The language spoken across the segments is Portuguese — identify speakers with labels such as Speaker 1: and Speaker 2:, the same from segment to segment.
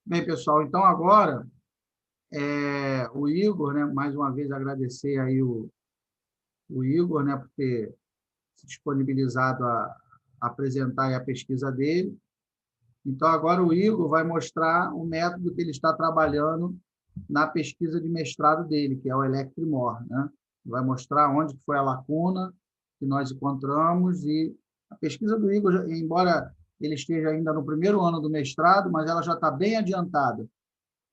Speaker 1: Bem, pessoal, então agora o Igor, né, mais uma vez agradecer aí o Igor, né, por ter se disponibilizado a apresentar a pesquisa dele. Então, agora o Igor vai mostrar o método que ele está trabalhando na pesquisa de mestrado dele, que é o Electrimor, né? Vai mostrar onde foi a lacuna que nós encontramos e a pesquisa do Igor, embora ele esteja ainda no primeiro ano do mestrado, mas ela já está bem adiantada.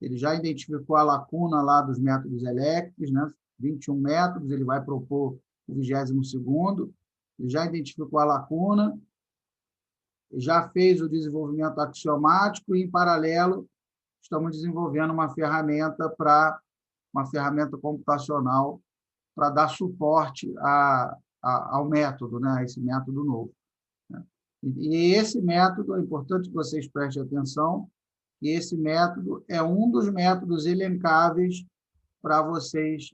Speaker 1: Ele já identificou a lacuna lá dos métodos elétricos, né? 21 métodos, ele vai propor o 22º, ele já identificou a lacuna, já fez o desenvolvimento axiomático e, em paralelo, estamos desenvolvendo uma ferramenta computacional para dar suporte ao método, né? A esse método novo. Né? E esse método, é importante que vocês prestem atenção, e esse método é um dos métodos elencáveis para vocês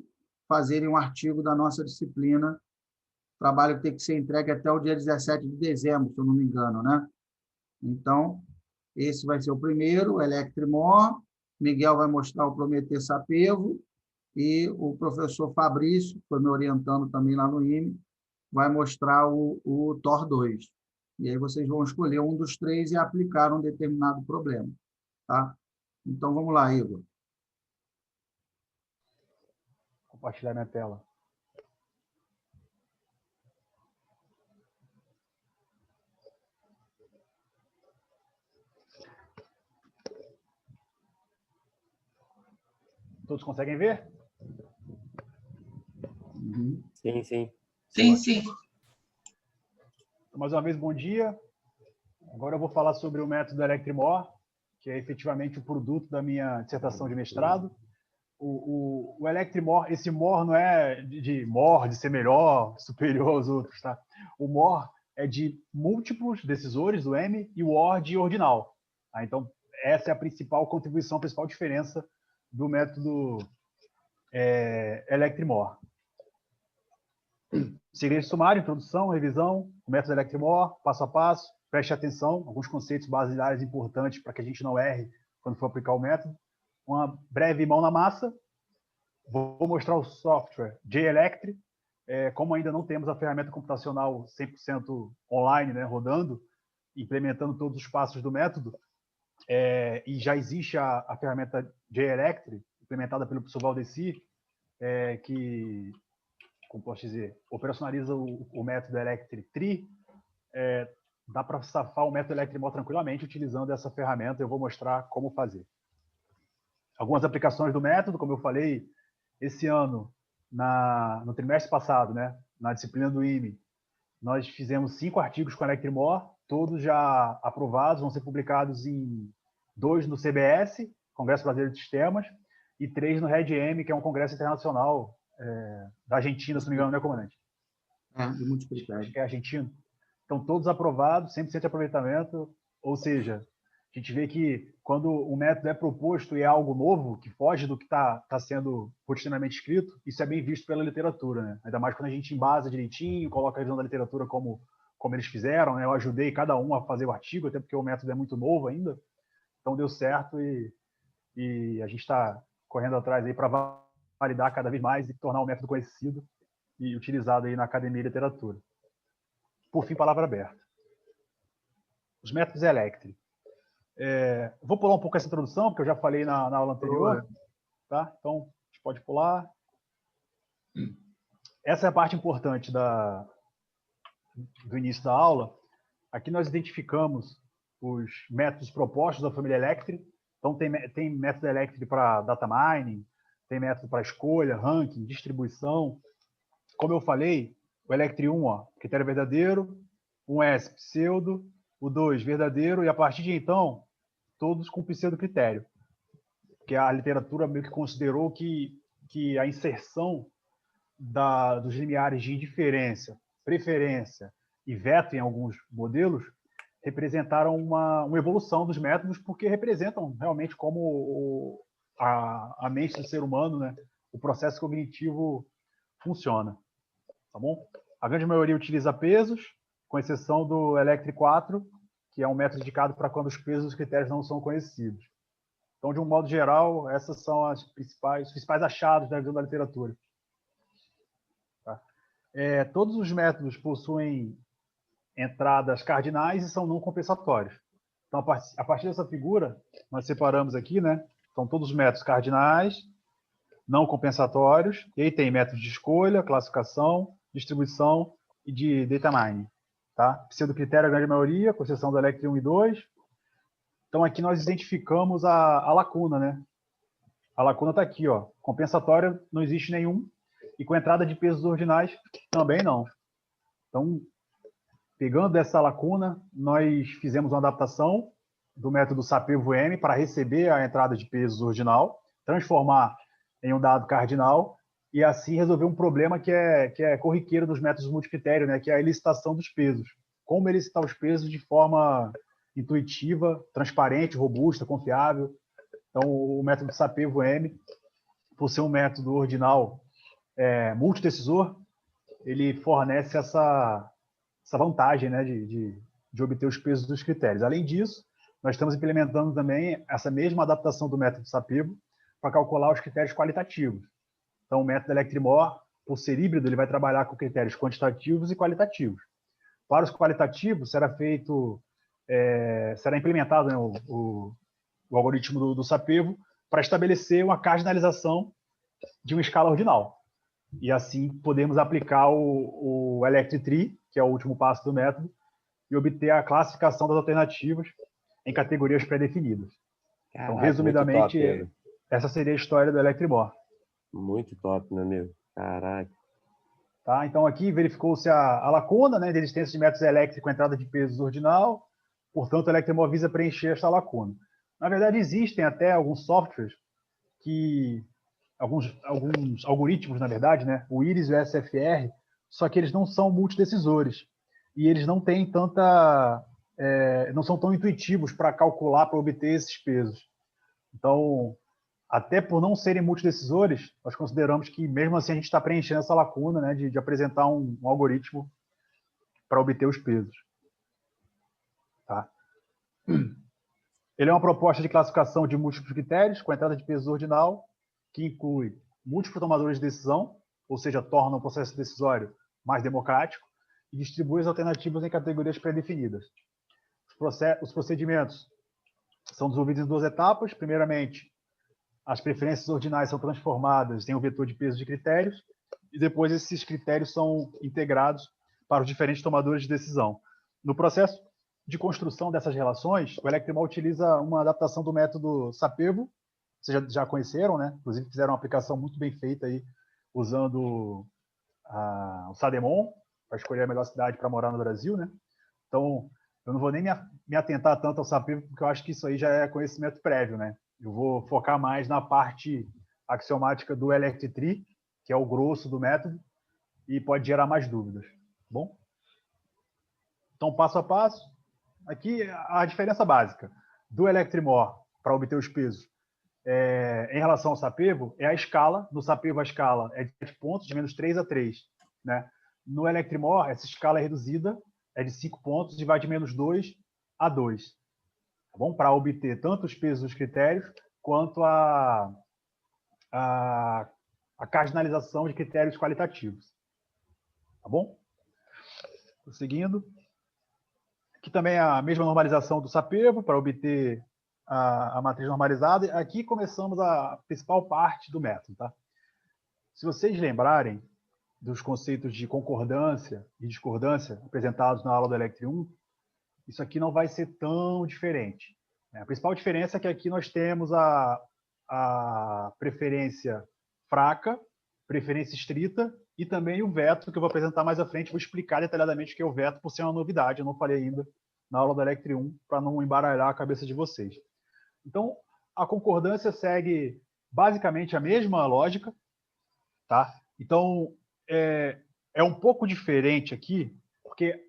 Speaker 1: fazerem um artigo da nossa disciplina, trabalho que tem que ser entregue até o dia 17 de dezembro, se eu não me engano, né? Então, esse vai ser o primeiro, o Electrimor. Miguel vai mostrar o Prometer Sapevo e o professor Fabrício, que foi me orientando também lá no IME, vai mostrar o Tor 2. E aí vocês vão escolher um dos três e aplicar um determinado problema. Tá? Então, vamos lá, Igor.
Speaker 2: Compartilhar minha tela. Todos conseguem ver?
Speaker 1: Uhum.
Speaker 3: Sim, sim.
Speaker 4: Sim, sim.
Speaker 2: Mais uma vez, bom dia. Agora eu vou falar sobre o método Electrimor, que é efetivamente o produto da minha dissertação de mestrado. O Electrimor, esse MOR não é de ser melhor, superior aos outros, tá? O MOR é de múltiplos decisores do M e o OR de ordinal. Tá? Então, essa é a principal contribuição, a principal diferença do método Electrimor. Segredo sumário, introdução, revisão, o método Electrimor, passo a passo, preste atenção, alguns conceitos basilares importantes para que a gente não erre quando for aplicar o método. Uma breve mão na massa. Vou mostrar o software JElectri. Como ainda não temos a ferramenta computacional 100% online, né, rodando, implementando todos os passos do método, e já existe a ferramenta JElectri, implementada pelo professor Valdeci, que, como posso dizer, operacionaliza o método Electri-Tri, dá para safar o método Electrimor tranquilamente utilizando essa ferramenta. Eu vou mostrar como fazer. Algumas aplicações do método, como eu falei, esse ano, no trimestre passado, né, na disciplina do IME, nós fizemos 5 artigos com Electrimor, todos já aprovados, vão ser publicados 2 no CBS, Congresso Brasileiro de Sistemas, e 3 no REDM, que é um congresso internacional da Argentina, se não me engano, não é, comandante?
Speaker 1: De multicritério.
Speaker 2: Acho que é argentino. Então, todos aprovados, 100% de aproveitamento, ou seja, a gente vê que quando o método é proposto e é algo novo, que foge do que está sendo rotineiramente escrito, isso é bem visto pela literatura, né? Ainda mais quando a gente embasa direitinho, coloca a visão da literatura como eles fizeram, né? Eu ajudei cada um a fazer o artigo, até porque o método é muito novo ainda, então deu certo e a gente está correndo atrás aí para validar cada vez mais e tornar o método conhecido e utilizado aí na academia de literatura. Por fim, palavra aberta. Os métodos Electri. Vou pular um pouco essa introdução, porque eu já falei na aula anterior. Tá? Então, a gente pode pular. Essa é a parte importante do início da aula. Aqui nós identificamos os métodos propostos da família Electri. Então, tem método Electri para data mining, tem método para escolha, ranking, distribuição. Como eu falei, o Electri 1, critério verdadeiro, 1S, pseudo, o 2, verdadeiro, e a partir de então, todos com pseudo-critério. Porque a literatura meio que considerou que a inserção dos limiares de indiferença, preferência e veto em alguns modelos representaram uma evolução dos métodos, porque representam realmente como a mente do ser humano, né, o processo cognitivo funciona. Tá bom? A grande maioria utiliza pesos, com exceção do Electri 4, que é um método indicado para quando os pesos dos critérios não são conhecidos. Então, de um modo geral, essas são os principais achados da visão da literatura. Tá? Todos os métodos possuem entradas cardinais e são não compensatórios. Então, a partir dessa figura, nós separamos aqui, né? São todos os métodos cardinais, não compensatórios, e aí tem métodos de escolha, classificação, distribuição e de data mining. Tá? Pseudo-critério, a grande maioria, com exceção do Elect 1 e 2. Então, aqui nós identificamos a lacuna, né? A lacuna está aqui, ó. Compensatório não existe nenhum, e com entrada de pesos ordinais também não. Então, pegando dessa lacuna, nós fizemos uma adaptação do método SAPEVO-M para receber a entrada de pesos ordinal, transformar em um dado cardinal e assim resolver um problema que é corriqueiro dos métodos multicritério, né, que é a elicitação dos pesos. Como elicitar os pesos de forma intuitiva, transparente, robusta, confiável. Então, o método SAPEVO-M, por ser um método ordinal multidecisor, ele fornece essa vantagem, né, de obter os pesos dos critérios. Além disso, nós estamos implementando também essa mesma adaptação do método SAPEVO para calcular os critérios qualitativos. Então, o método Electrimor, por ser híbrido, ele vai trabalhar com critérios quantitativos e qualitativos. Para os qualitativos, será implementado, né, o algoritmo do SAPEVO para estabelecer uma cardinalização de uma escala ordinal. E assim podemos aplicar o Elect Tree, que é o último passo do método, e obter a classificação das alternativas em categorias pré-definidas. Então, resumidamente,
Speaker 3: top,
Speaker 2: essa seria a história do Electrimor.
Speaker 3: Muito top, meu amigo. Caraca.
Speaker 2: Tá? Então, aqui verificou-se a lacuna, né, de existência de métodos elétricos com entrada de pesos ordinal. Portanto, o Electrimor visa preencher essa lacuna. Na verdade, existem até alguns softwares alguns algoritmos, na verdade, né, o IRIS e o SFR, só que eles não são multidecisores. E eles não têm não são tão intuitivos para calcular, para obter esses pesos. Então, até por não serem multidecisores, nós consideramos que, mesmo assim, a gente está preenchendo essa lacuna, né, de apresentar um algoritmo para obter os pesos. Tá? Ele é uma proposta de classificação de múltiplos critérios, com entrada de peso ordinal, que inclui múltiplos tomadores de decisão, ou seja, torna o processo decisório mais democrático, e distribui as alternativas em categorias pré-definidas. Os procedimentos são desenvolvidos em duas etapas. Primeiramente, as preferências ordinais são transformadas em um vetor de peso de critérios, e depois esses critérios são integrados para os diferentes tomadores de decisão. No processo de construção dessas relações, o Electrimor utiliza uma adaptação do método SAPEVO, vocês já conheceram, né? Inclusive fizeram uma aplicação muito bem feita aí, usando o Sademon, para escolher a melhor cidade para morar no Brasil, né? Então, eu não vou nem me atentar tanto ao SAPEVO, porque eu acho que isso aí já é conhecimento prévio, né? Eu vou focar mais na parte axiomática do Elect Tree, que é o grosso do método, e pode gerar mais dúvidas. Tá bom? Então, passo a passo. Aqui, a diferença básica do Electrimor para obter os pesos em relação ao SAPEVO é a escala. No SAPEVO, a escala é de 7 pontos, de menos 3 a 3. Né? No Electrimor, essa escala é reduzida, é de 5 pontos e vai de menos 2 a 2. Tá bom? Para obter tanto os pesos dos critérios quanto a cardinalização de critérios qualitativos. Tá bom? Prosseguindo. Aqui também é a mesma normalização do SAPEVO para obter a matriz normalizada. Aqui começamos a principal parte do método. Tá? Se vocês lembrarem dos conceitos de concordância e discordância apresentados na aula do Elect 1, isso aqui não vai ser tão diferente. A principal diferença é que aqui nós temos a preferência fraca, preferência estrita e também o veto, que eu vou apresentar mais à frente. Vou explicar detalhadamente o que é o veto, por ser uma novidade. Eu não falei ainda na aula do Elect 1, para não embaralhar a cabeça de vocês. Então, a concordância segue basicamente a mesma lógica. Tá? Então, é um pouco diferente aqui, porque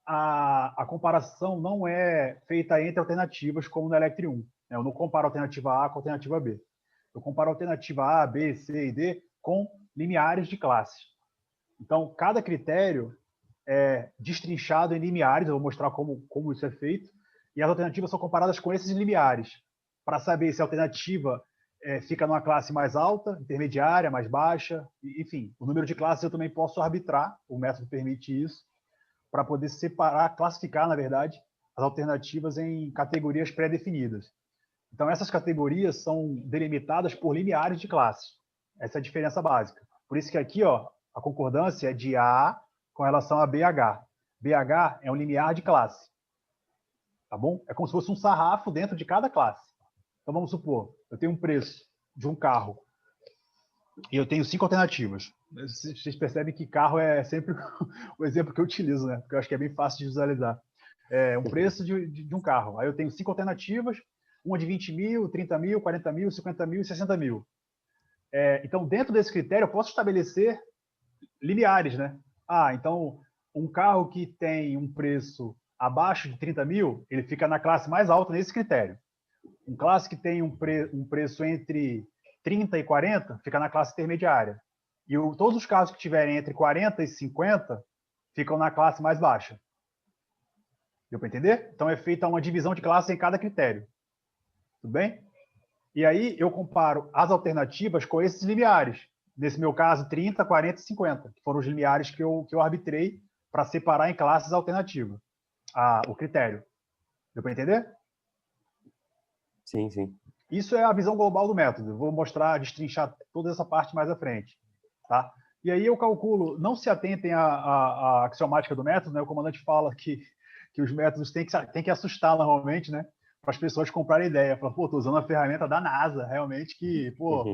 Speaker 2: a comparação não é feita entre alternativas, como no Elect 1. Eu não comparo a alternativa A com a alternativa B. Eu comparo a alternativa A, B, C e D com limiares de classe. Então, cada critério é destrinchado em limiares. Eu vou mostrar como isso é feito. E as alternativas são comparadas com esses limiares, para saber se a alternativa fica numa classe mais alta, intermediária, mais baixa, enfim. O número de classes eu também posso arbitrar, o método permite isso, para poder separar, classificar, na verdade, as alternativas em categorias pré-definidas. Então, essas categorias são delimitadas por limiares de classe. Essa é a diferença básica. Por isso que aqui, ó, a concordância é de A com relação a BH. BH é um limiar de classe. Tá bom? É como se fosse um sarrafo dentro de cada classe. Então, vamos supor, eu tenho um preço de um carro e eu tenho 5 alternativas. Vocês percebem que carro é sempre o exemplo que eu utilizo, né? Porque eu acho que é bem fácil de visualizar. É um preço de um carro. Aí eu tenho 5 alternativas, uma de 20 mil, 30 mil, 40 mil, 50 mil e 60 mil. Então, dentro desse critério, eu posso estabelecer limiares, né? Então, um carro que tem um preço abaixo de 30 mil, ele fica na classe mais alta nesse critério. Um classe que tem um preço entre 30 e 40, fica na classe intermediária. E todos os carros que tiverem entre 40 e 50, ficam na classe mais baixa. Deu para entender? Então, é feita uma divisão de classes em cada critério. Tudo bem? E aí eu comparo as alternativas com esses limiares. Nesse meu caso, 30, 40 e 50, que foram os limiares que eu arbitrei para separar em classes alternativas o critério. Deu para entender?
Speaker 3: Sim, sim.
Speaker 2: Isso é a visão global do método. Eu vou mostrar, destrinchar toda essa parte mais à frente. Tá? E aí eu calculo, não se atentem à axiomática do método, né? O comandante fala que os métodos têm que assustar normalmente, né? Para as pessoas comprarem ideia. Falar, pô, estou usando a ferramenta da NASA, realmente que, pô,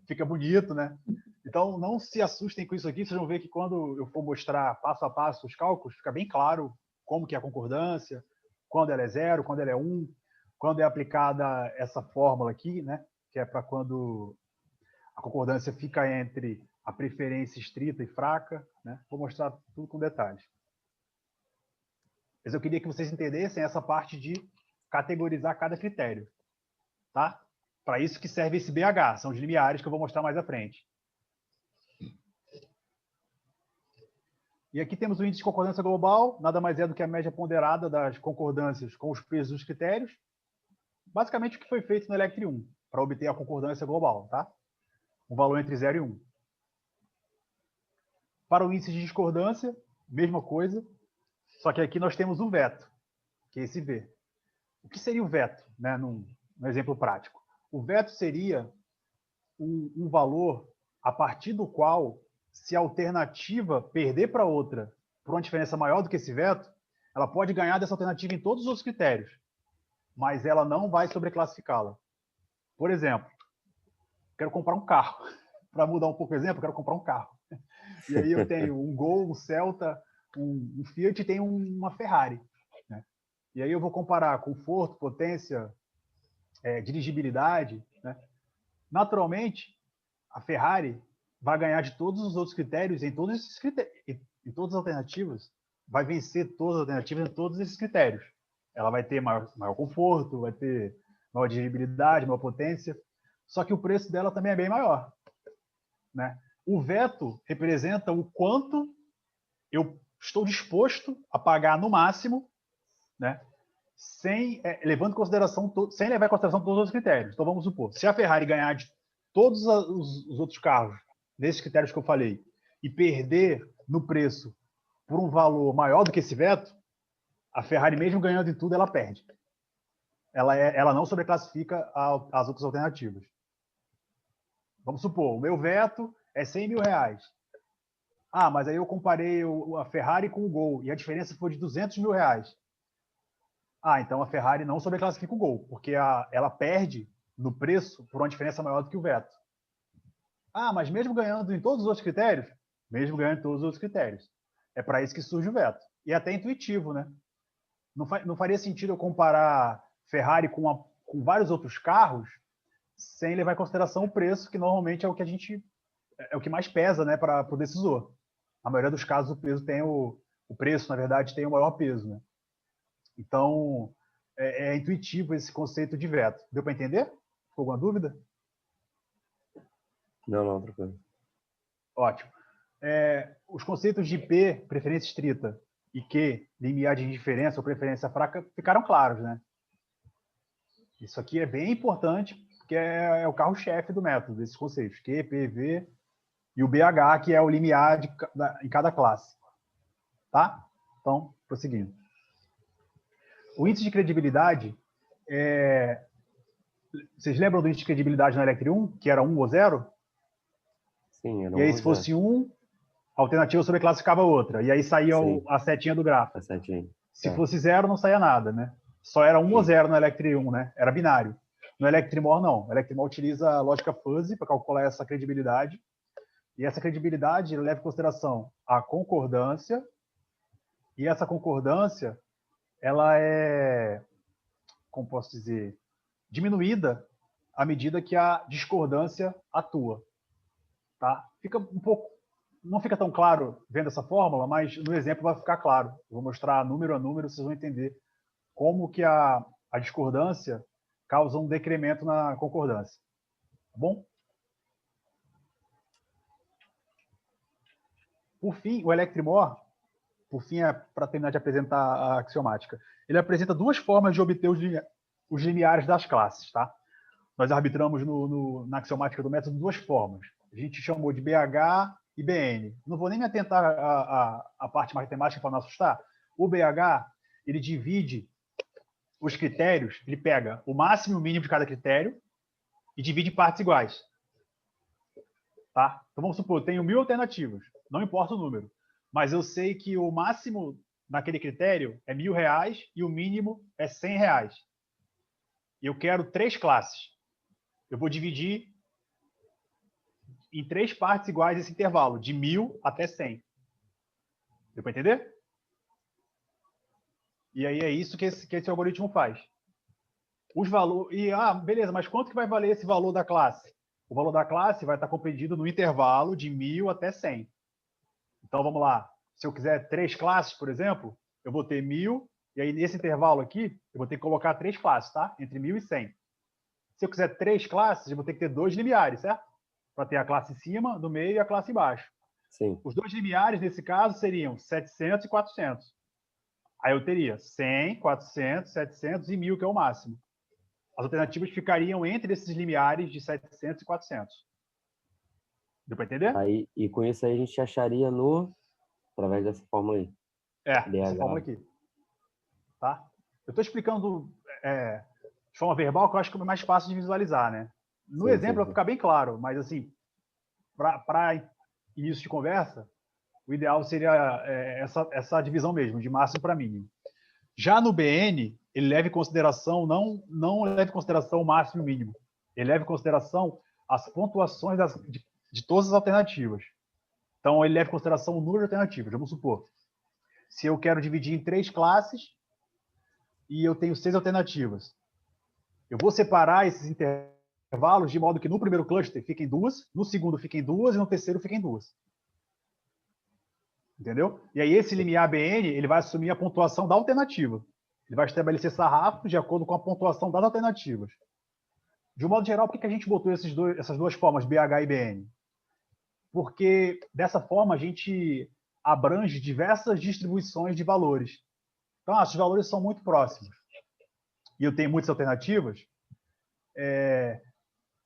Speaker 2: fica bonito, né? Então, não se assustem com isso aqui. Vocês vão ver que quando eu for mostrar passo a passo os cálculos, fica bem claro como que é a concordância, quando ela é 0, quando ela é 1, quando é aplicada essa fórmula aqui, né? Que é para quando a concordância fica entre a preferência estrita e fraca, né? Vou mostrar tudo com detalhes. Mas eu queria que vocês entendessem essa parte de categorizar cada critério, tá? Para isso que serve esse BH, são os limiares que eu vou mostrar mais à frente. E aqui temos o índice de concordância global, nada mais é do que a média ponderada das concordâncias com os pesos dos critérios. Basicamente o que foi feito no Electri 1, para obter a concordância global, tá? Um valor entre 0 e 1. Para o índice de discordância, mesma coisa, só que aqui nós temos um veto, que é esse V. O que seria o veto, né, no exemplo prático? O veto seria um valor a partir do qual, se a alternativa perder para outra por uma diferença maior do que esse veto, ela pode ganhar dessa alternativa em todos os outros critérios, mas ela não vai sobreclassificá-la. Por exemplo, quero comprar um carro. Para mudar um pouco o exemplo, eu quero comprar um carro. E aí eu tenho um Gol, um Celta, um Fiat e tenho uma Ferrari. Né? E aí eu vou comparar conforto, potência, dirigibilidade. Né? Naturalmente, a Ferrari vai ganhar de todos os outros critérios, em todos esses critérios, em todas as alternativas, vai vencer todas as alternativas em todos esses critérios. Ela vai ter maior conforto, vai ter maior dirigibilidade, maior potência, só que o preço dela também é bem maior. Né? O veto representa o quanto eu estou disposto a pagar no máximo, né? Levando em consideração sem levar em consideração todos os outros critérios. Então vamos supor, se a Ferrari ganhar de todos os outros carros nesses critérios que eu falei e perder no preço por um valor maior do que esse veto, a Ferrari mesmo ganhando em tudo ela perde. Ela não sobreclassifica as outras alternativas. Vamos supor, o meu veto é 100 mil reais. Mas aí eu comparei a Ferrari com o Gol e a diferença foi de 200 mil reais. Então a Ferrari não sobreclassifica o Gol, porque ela perde no preço por uma diferença maior do que o veto. Mas mesmo ganhando em todos os outros critérios? Mesmo ganhando em todos os outros critérios. É para isso que surge o veto. E é até intuitivo, né? Não faria sentido eu comparar Ferrari com vários outros carros sem levar em consideração o preço, que normalmente é o que mais pesa, né, para o decisor. Na maioria dos casos, o preço, na verdade, tem o maior peso. Né? Então, é intuitivo esse conceito de veto. Deu para entender? Ficou alguma dúvida?
Speaker 3: Não, tranquilo.
Speaker 2: Ótimo. Os conceitos de P, preferência estrita, e Q, limiar de indiferença ou preferência fraca, ficaram claros, né? Isso aqui é bem importante, porque é o carro-chefe do método, desses conceitos. Q, P, V e o BH, que é o limiar em cada classe. Tá? Então, prosseguindo. O índice de credibilidade, vocês lembram do índice de credibilidade no Electri 1, que era 1 ou 0?
Speaker 3: Sim, era
Speaker 2: E aí,
Speaker 3: um
Speaker 2: se
Speaker 3: ou
Speaker 2: fosse
Speaker 3: zero.
Speaker 2: 1, a alternativa sobreclassificava outra. E aí saía
Speaker 3: Sim.
Speaker 2: a setinha do gráfico.
Speaker 3: Tá certinho.
Speaker 2: Se
Speaker 3: Certo.
Speaker 2: fosse 0, não saía nada, né? Só era 1 ou 0 no Electri 1, né? Era binário. No Electrimor, não. O Electrimor utiliza a lógica fuzzy para calcular essa credibilidade. E essa credibilidade leva em consideração a concordância. E essa concordância, ela é, como posso dizer, diminuída à medida que a discordância atua. Tá? Fica um pouco, não fica tão claro vendo essa fórmula, mas no exemplo vai ficar claro. Eu vou mostrar número a número, vocês vão entender como que a discordância causa um decremento na concordância. Tá bom? Por fim, o Electrimor, por fim, para terminar de apresentar a axiomática, ele apresenta duas formas de obter os limiares das classes. Tá? Nós arbitramos na axiomática do método duas formas. A gente chamou de BH e BN. Não vou nem me atentar à parte matemática para não assustar. O BH, ele divide os critérios, ele pega o máximo e o mínimo de cada critério e divide em partes iguais. Tá? Então vamos supor, eu tenho 1000 alternativas, não importa o número, mas eu sei que o máximo naquele critério é R$1.000 e o mínimo é R$100. E eu quero 3 classes. Eu vou dividir em 3 partes iguais esse intervalo, de 1000 até 100. Deu para entender? E aí é isso que esse algoritmo faz. Os valores. Beleza, mas quanto que vai valer esse valor da classe? O valor da classe vai estar compreendido no intervalo de 1000 até 100. Então vamos lá. Se eu quiser 3 classes, por exemplo, eu vou ter 1000, e aí nesse intervalo aqui, eu vou ter que colocar 3 classes, tá? Entre 1000 e 100. Se eu quiser 3 classes, eu vou ter que ter 2 limiares, certo? Para ter a classe em cima, no meio e a classe embaixo.
Speaker 3: Sim.
Speaker 2: Os 2 limiares, nesse caso, seriam 700 e 400. Aí eu teria 100, 400, 700 e 1000, que é o máximo. As alternativas ficariam entre esses limiares de 700 e 400. Deu para entender?
Speaker 3: Aí, e com isso aí a gente acharia através dessa fórmula aí.
Speaker 2: Essa fórmula aqui. Tá? Eu estou explicando de forma verbal, que eu acho que é mais fácil de visualizar, né? No exemplo vai ficar bem claro, mas assim, para início de conversa, o ideal seria essa divisão mesmo, de máximo para mínimo. Já no BN, ele leva em consideração, não leva em consideração o máximo e o mínimo. Ele leva em consideração as pontuações de todas as alternativas. Então, ele leva em consideração o número de alternativas. Vamos supor, se eu quero dividir em 3 classes e eu tenho 6 alternativas, eu vou separar esses intervalos de modo que no primeiro cluster fiquem 2, no segundo fiquem 2 e no terceiro fiquem 2. Entendeu? E aí esse limiar BN, ele vai assumir a pontuação da alternativa. Ele vai estabelecer sarrafos de acordo com a pontuação das alternativas. De um modo geral, por que a gente botou essas duas formas, BH e BN? Porque dessa forma a gente abrange diversas distribuições de valores. Então, esses valores são muito próximos. E eu tenho muitas alternativas.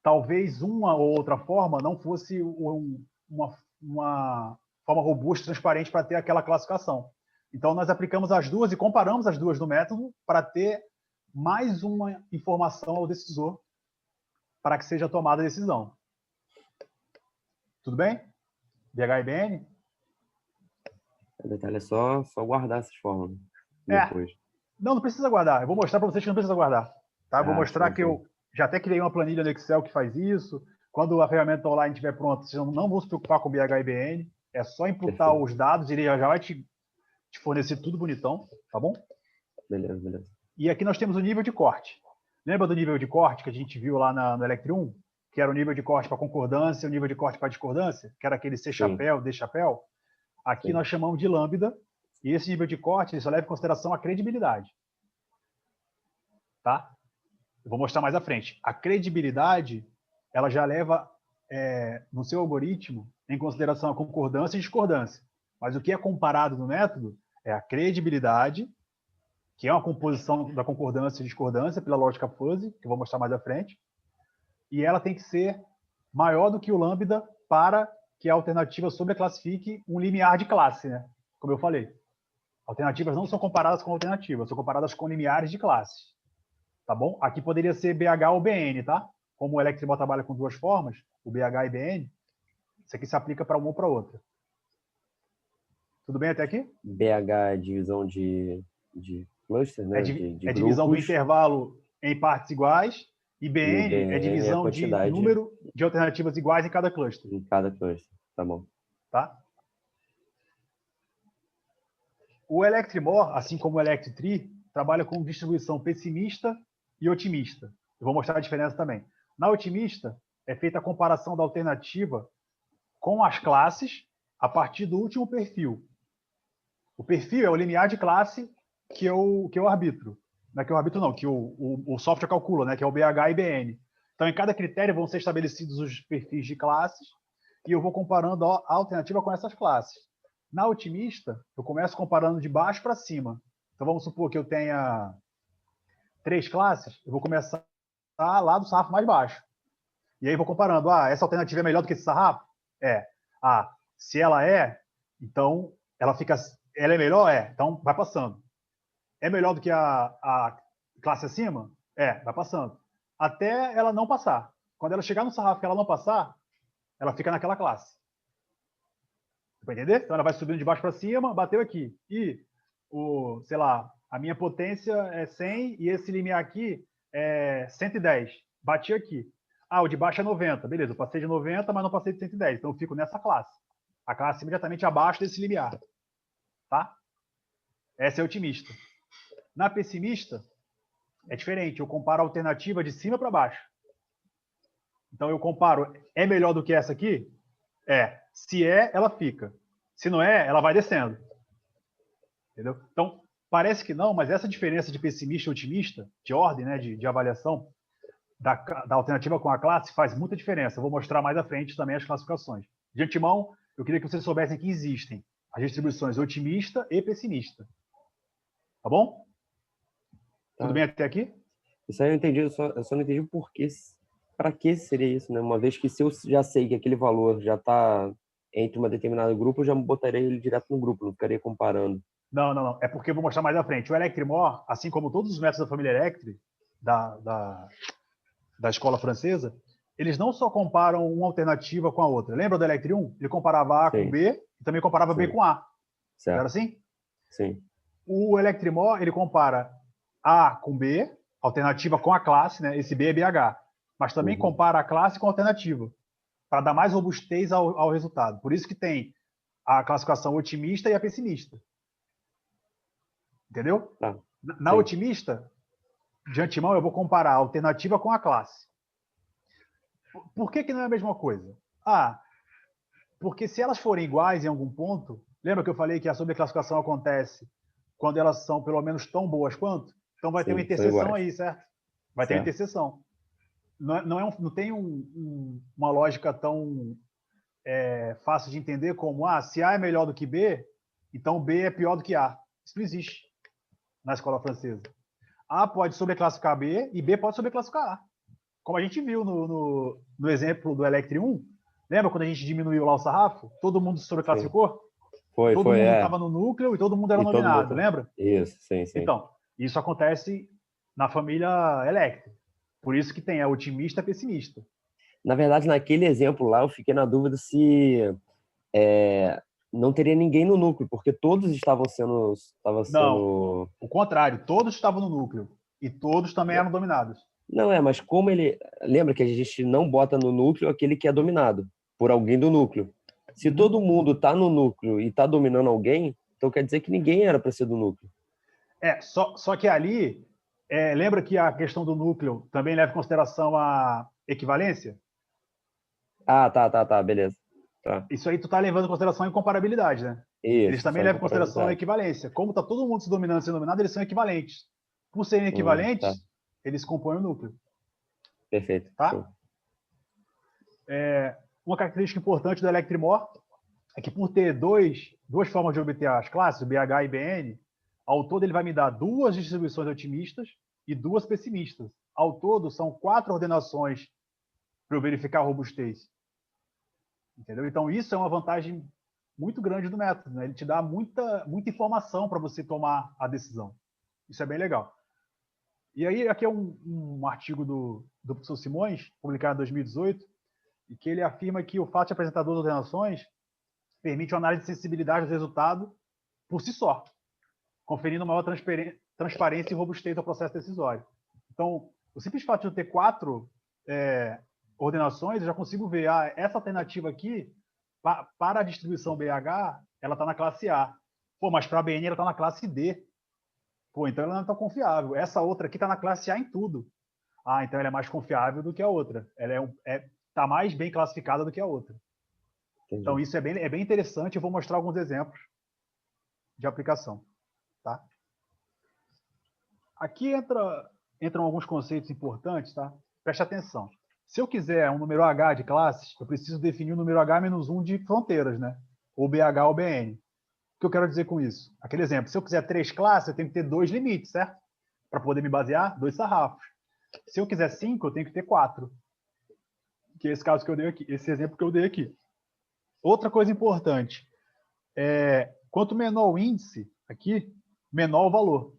Speaker 2: Talvez uma ou outra forma não fosse uma forma robusta e transparente para ter aquela classificação. Então, nós aplicamos as duas e comparamos as duas no método para ter mais uma informação ao decisor para que seja tomada a decisão. Tudo bem? BH e BN?
Speaker 3: O detalhe é só guardar essas fórmulas depois.
Speaker 2: Não precisa guardar. Eu vou mostrar para vocês que não precisa guardar. Tá? Eu vou mostrar que eu já até criei uma planilha no Excel que faz isso. Quando a ferramenta online estiver pronta, vocês não vão se preocupar com BH e BN. É só imputar os dados, ele já vai te fornecer tudo bonitão, tá bom?
Speaker 3: Beleza.
Speaker 2: E aqui nós temos o nível de corte. Lembra do nível de corte que a gente viu lá no Electri 1? Que era o nível de corte para concordância, o nível de corte para discordância, que era aquele C chapéu, D chapéu. Aqui nós chamamos de lambda, e esse nível de corte ele só leva em consideração a credibilidade. Tá? Eu vou mostrar mais à frente. A credibilidade, ela já leva, no seu algoritmo, em consideração a concordância e discordância. Mas o que é comparado no método é a credibilidade que é uma composição da concordância e discordância pela lógica fuzzy, que eu vou mostrar mais à frente, e ela tem que ser maior do que o lambda para que a alternativa sobreclassifique um limiar de classe, né? Como eu falei. Alternativas não são comparadas com alternativas, são comparadas com limiares de classe. Tá bom? Aqui poderia ser BH ou BN, tá? Como o Electrimor trabalha com duas formas, o BH e BN, isso aqui se aplica para uma ou para outra. Tudo bem até aqui?
Speaker 3: BH é divisão de cluster, né? De
Speaker 2: divisão do
Speaker 3: grupos.
Speaker 2: intervalo em partes iguais, e
Speaker 3: E o
Speaker 2: BN é
Speaker 3: BN é a
Speaker 2: divisão de
Speaker 3: quantidade
Speaker 2: número de alternativas iguais em cada cluster.
Speaker 3: em cada cluster. Tá bom.
Speaker 2: Tá? O Electrimor, assim como o Electri, trabalha com distribuição pessimista e otimista. Eu vou mostrar a diferença também. Na otimista, é feita a comparação da alternativa com as classes a partir do último perfil. O perfil é o limiar de classe que eu arbitro. Não é que eu arbitro, não, que o software calcula, né, que é o BH e BN. Então, em cada critério vão ser estabelecidos os perfis de classes e eu vou comparando a alternativa com essas classes. Na otimista, eu começo comparando de baixo para cima. Então, vamos supor que eu tenha 3 classes, eu vou começar lá do sarrafo mais baixo. E aí vou comparando. Essa alternativa é melhor do que esse sarrafo? É. Se ela é, então ela é melhor? É. Então vai passando. É melhor do que a classe acima? É, vai passando. Até ela não passar. Quando ela chegar no sarrafo que ela não passar, ela fica naquela classe. Vai entender? Então ela vai subindo de baixo para cima, bateu aqui. E, sei lá, a minha potência é 100 e esse limiar aqui é 110. Bati aqui. O de baixo é 90. Beleza, eu passei de 90, mas não passei de 110. Então eu fico nessa classe. A classe imediatamente abaixo desse limiar. Tá? Essa é otimista. Na pessimista, é diferente. Eu comparo a alternativa de cima para baixo. Então eu comparo, é melhor do que essa aqui? É. Se é, ela fica. Se não é, ela vai descendo. Entendeu? Então, parece que não, mas essa diferença de pessimista e otimista, de ordem, né, de avaliação, da alternativa com a classe, faz muita diferença. Eu vou mostrar mais à frente também as classificações. De antemão, eu queria que vocês soubessem que existem as distribuições otimista e pessimista. Tá bom?
Speaker 3: Tá.
Speaker 2: Tudo bem até aqui?
Speaker 3: Isso aí eu entendi, eu só não entendi o porquê. Para que seria isso, né? Uma vez que se eu já sei que aquele valor já está entre uma determinada grupo, eu já botaria ele direto no grupo, não ficaria comparando.
Speaker 2: Não. É porque eu vou mostrar mais à frente. O Electrimor, assim como todos os métodos da família Electri, da escola francesa, eles não só comparam uma alternativa com a outra. Lembra do Electri 1? Ele comparava A com B e também comparava B com A.
Speaker 3: Certo.
Speaker 2: Era assim?
Speaker 3: Sim.
Speaker 2: O Electrimor, ele compara A com B, alternativa com a classe, né? Esse B é BH. Mas também compara a classe com a alternativa, para dar mais robustez ao resultado. Por isso que tem a classificação otimista e a pessimista. Entendeu?
Speaker 3: Tá.
Speaker 2: Na otimista, de antemão, eu vou comparar a alternativa com a classe. Por que não é a mesma coisa? Porque se elas forem iguais em algum ponto, lembra que eu falei que a sobreclassificação acontece quando elas são pelo menos tão boas quanto? Então vai ter uma interseção aí, certo? Vai ter uma interseção. Não tem uma lógica tão fácil de entender como se A é melhor do que B, então B é pior do que A. Isso não existe na escola francesa. A pode sobreclassificar B e B pode sobreclassificar A. Como a gente viu no exemplo do Electri 1, lembra quando a gente diminuiu lá o sarrafo? Todo mundo sobreclassificou? Todo mundo estava no núcleo e todo mundo era nominado, lembra?
Speaker 3: Isso, sim.
Speaker 2: Então, isso acontece na família Electri. Por isso que tem a otimista e a pessimista.
Speaker 3: Na verdade, naquele exemplo lá, eu fiquei na dúvida se não teria ninguém no núcleo, porque todos estavam sendo...
Speaker 2: Não, o contrário. Todos estavam no núcleo. E todos também eram dominados.
Speaker 3: Não, mas como ele... Lembra que a gente não bota no núcleo aquele que é dominado por alguém do núcleo. Se todo mundo está no núcleo e está dominando alguém, então quer dizer que ninguém era para ser do núcleo.
Speaker 2: Só que ali... lembra que a questão do núcleo também leva em consideração a equivalência?
Speaker 3: Tá, beleza. Tá.
Speaker 2: Isso aí tu tá levando em consideração a incomparabilidade, né?
Speaker 3: Isso,
Speaker 2: eles também levam em consideração a equivalência. Como tá todo mundo se dominando e sendo dominado, eles são equivalentes. Por serem equivalentes, eles compõem o núcleo.
Speaker 3: Perfeito.
Speaker 2: Tá? Uma característica importante do Electrimor é que por ter duas formas de obter as classes, o BH e BN, Ao todo, ele vai me dar 2 distribuições otimistas e 2 pessimistas. Ao todo, são 4 ordenações para eu verificar a robustez. Entendeu? Então, isso é uma vantagem muito grande do método, né? Ele te dá muita informação para você tomar a decisão. Isso é bem legal. E aí, aqui é um artigo do professor Simões, publicado em 2018, e que ele afirma que o fato de apresentar 2 ordenações permite uma análise de sensibilidade do resultado por si só, conferindo maior transparência e robustez ao processo decisório. Então, o simples fato de eu ter 4 ordenações, eu já consigo ver, essa alternativa aqui, para a distribuição BH, ela está na classe A. Pô, mas para a BN ela está na classe D. Pô, então ela não é tão confiável. Essa outra aqui está na classe A em tudo. Então ela é mais confiável do que a outra. Ela está mais bem classificada do que a outra. Entendi. Então isso é bem interessante. Eu vou mostrar alguns exemplos de aplicação. Tá? Aqui entram alguns conceitos importantes. Tá? Preste atenção. Se eu quiser um número H de classes, eu preciso definir o número H-1 de fronteiras, né? Ou BH ou BN. O que eu quero dizer com isso? Aquele exemplo, se eu quiser 3 classes, eu tenho que ter 2 limites, certo? Para poder me basear, 2 sarrafos. Se eu quiser 5, eu tenho que ter 4. Que é esse caso que eu dei aqui, esse exemplo que eu dei aqui. Outra coisa importante, quanto menor o índice aqui, menor o valor.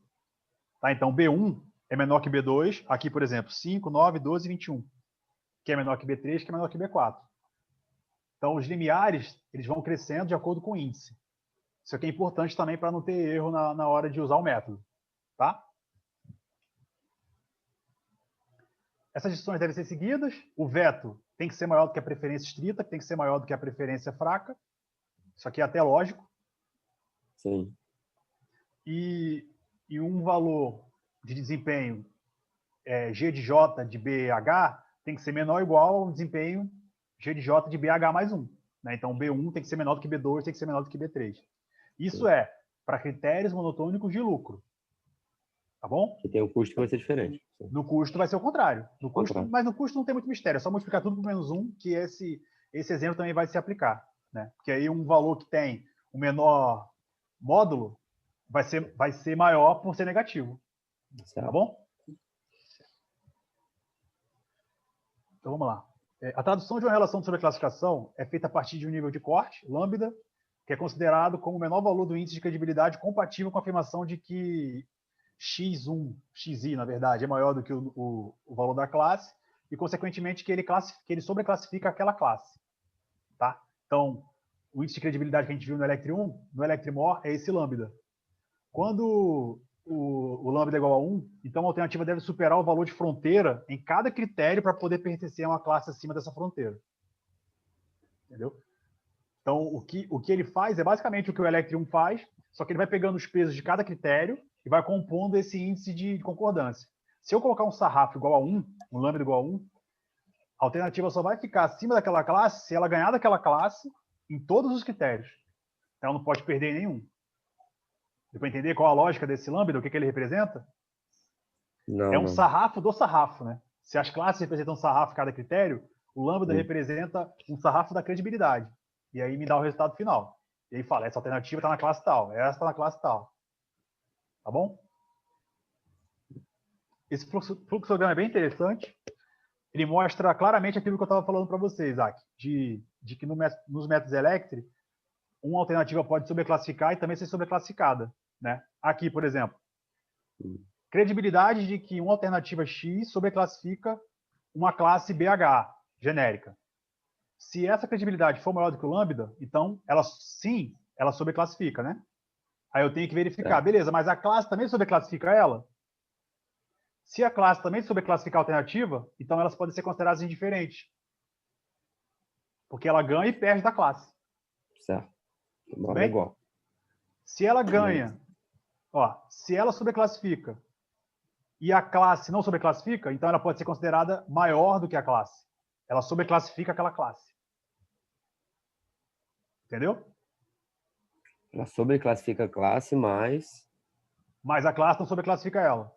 Speaker 2: Tá? Então, B1 é menor que B2, aqui, por exemplo, 5, 9, 12 e 21. Que é menor que B3, que é menor que B4. Então, os limiares, eles vão crescendo de acordo com o índice. Isso aqui é importante também para não ter erro na hora de usar o método. Tá? Essas decisões devem ser seguidas. O veto tem que ser maior do que a preferência estrita, tem que ser maior do que a preferência fraca. Isso aqui é até lógico.
Speaker 3: Sim.
Speaker 2: E um valor de desempenho G de J de BH tem que ser menor ou igual ao desempenho G de J de BH mais 1. Né? Então, B1 tem que ser menor do que B2, tem que ser menor do que B3. Isso Sim. Para critérios monotônicos de lucro. Tá bom?
Speaker 3: Que tem um custo que vai ser diferente. Sim.
Speaker 2: No custo vai ser o contrário. Mas no custo não tem muito mistério. É só multiplicar tudo por -1 que esse exemplo também vai se aplicar. Né? Porque aí um valor que tem o menor módulo vai ser maior por ser negativo. Certo. Tá bom? Então vamos lá. A tradução de uma relação de sobreclassificação é feita a partir de um nível de corte, lambda, que é considerado como o menor valor do índice de credibilidade compatível com a afirmação de que X1, XI, na verdade, é maior do que o valor da classe e, consequentemente, que ele sobreclassifica aquela classe. Tá? Então, o índice de credibilidade que a gente viu no Electri1, no Electrimor, é esse lambda. Quando o lambda é igual a 1, então a alternativa deve superar o valor de fronteira em cada critério para poder pertencer a uma classe acima dessa fronteira. Entendeu? Então, o que ele faz é basicamente o que o Electri1 faz, só que ele vai pegando os pesos de cada critério e vai compondo esse índice de concordância. Se eu colocar um sarrafo igual a 1, um lambda igual a 1, a alternativa só vai ficar acima daquela classe se ela ganhar daquela classe em todos os critérios. Então, ela não pode perder em nenhum. Deu para entender qual a lógica desse lambda, o que ele representa?
Speaker 3: Não,
Speaker 2: é um sarrafo do sarrafo, né? Se as classes representam um sarrafo cada critério, o lambda representa um sarrafo da credibilidade. E aí me dá o resultado final. E aí fala, essa alternativa está na classe tal, essa está na classe tal. Tá bom? Esse fluxograma é bem interessante. Ele mostra claramente aquilo que eu estava falando para vocês, Isaac, de que nos métodos Electri, uma alternativa pode sobreclassificar e também ser sobreclassificada. Né? Aqui, por exemplo, credibilidade de que uma alternativa X sobreclassifica uma classe BH genérica. Se essa credibilidade for maior do que o lambda, então ela sobreclassifica, né? Aí eu tenho que verificar, beleza, mas a classe também sobreclassifica ela? Se a classe também sobreclassificar a alternativa, então elas podem ser consideradas indiferentes. Porque ela ganha e perde da classe.
Speaker 3: Certo. Não é igual.
Speaker 2: Se ela ganha, se ela sobreclassifica e a classe não sobreclassifica, então ela pode ser considerada maior do que a classe. Ela sobreclassifica aquela classe. Entendeu?
Speaker 3: Ela sobreclassifica a classe, mas
Speaker 2: a classe não sobreclassifica ela.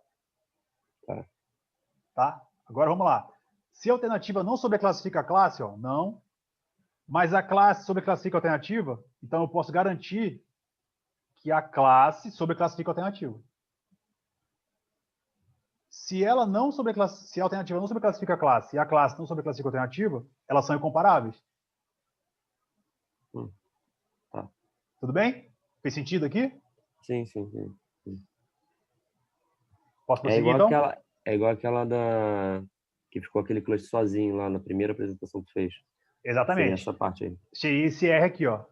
Speaker 2: Tá? Agora vamos lá. Se a alternativa não sobreclassifica a classe, não. Mas a classe sobreclassifica a alternativa, então eu posso garantir que a classe sobreclassifica a alternativa. Se ela não se a alternativa não sobreclassifica a classe e a classe não sobreclassifica a alternativa, elas são incomparáveis.
Speaker 3: Tá.
Speaker 2: Tudo bem? Fez sentido aqui?
Speaker 3: Sim.
Speaker 2: Posso prosseguir, então?
Speaker 3: É igual aquela que ficou aquele clutch sozinho lá na primeira apresentação que tu fez.
Speaker 2: Exatamente.
Speaker 3: Seria essa parte aí.
Speaker 2: Seria esse R aqui, ó.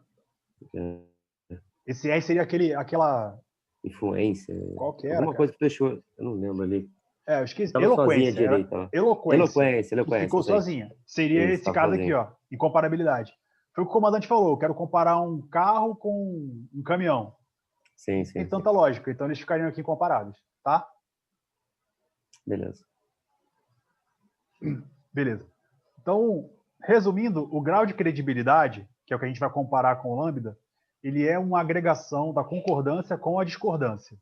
Speaker 2: Esse R seria aquela...
Speaker 3: Influência.
Speaker 2: Qual que era,
Speaker 3: alguma
Speaker 2: cara?
Speaker 3: coisa que deixou, eu não lembro ali.
Speaker 2: Eu esqueci.
Speaker 3: Tava sozinha à direita. Lá.
Speaker 2: Eloquência.
Speaker 3: Eloquência.
Speaker 2: Ficou sozinha. Seria
Speaker 3: Isso,
Speaker 2: esse caso aqui, ó. Incomparabilidade. Foi o que o comandante falou. Eu quero comparar um carro com um caminhão.
Speaker 3: Sim.
Speaker 2: Tem tanta lógica. Então, eles ficariam aqui incomparáveis. Tá?
Speaker 3: Beleza.
Speaker 2: Então, resumindo, o grau de credibilidade, que é o que a gente vai comparar com o lambda, ele é uma agregação da concordância com a discordância.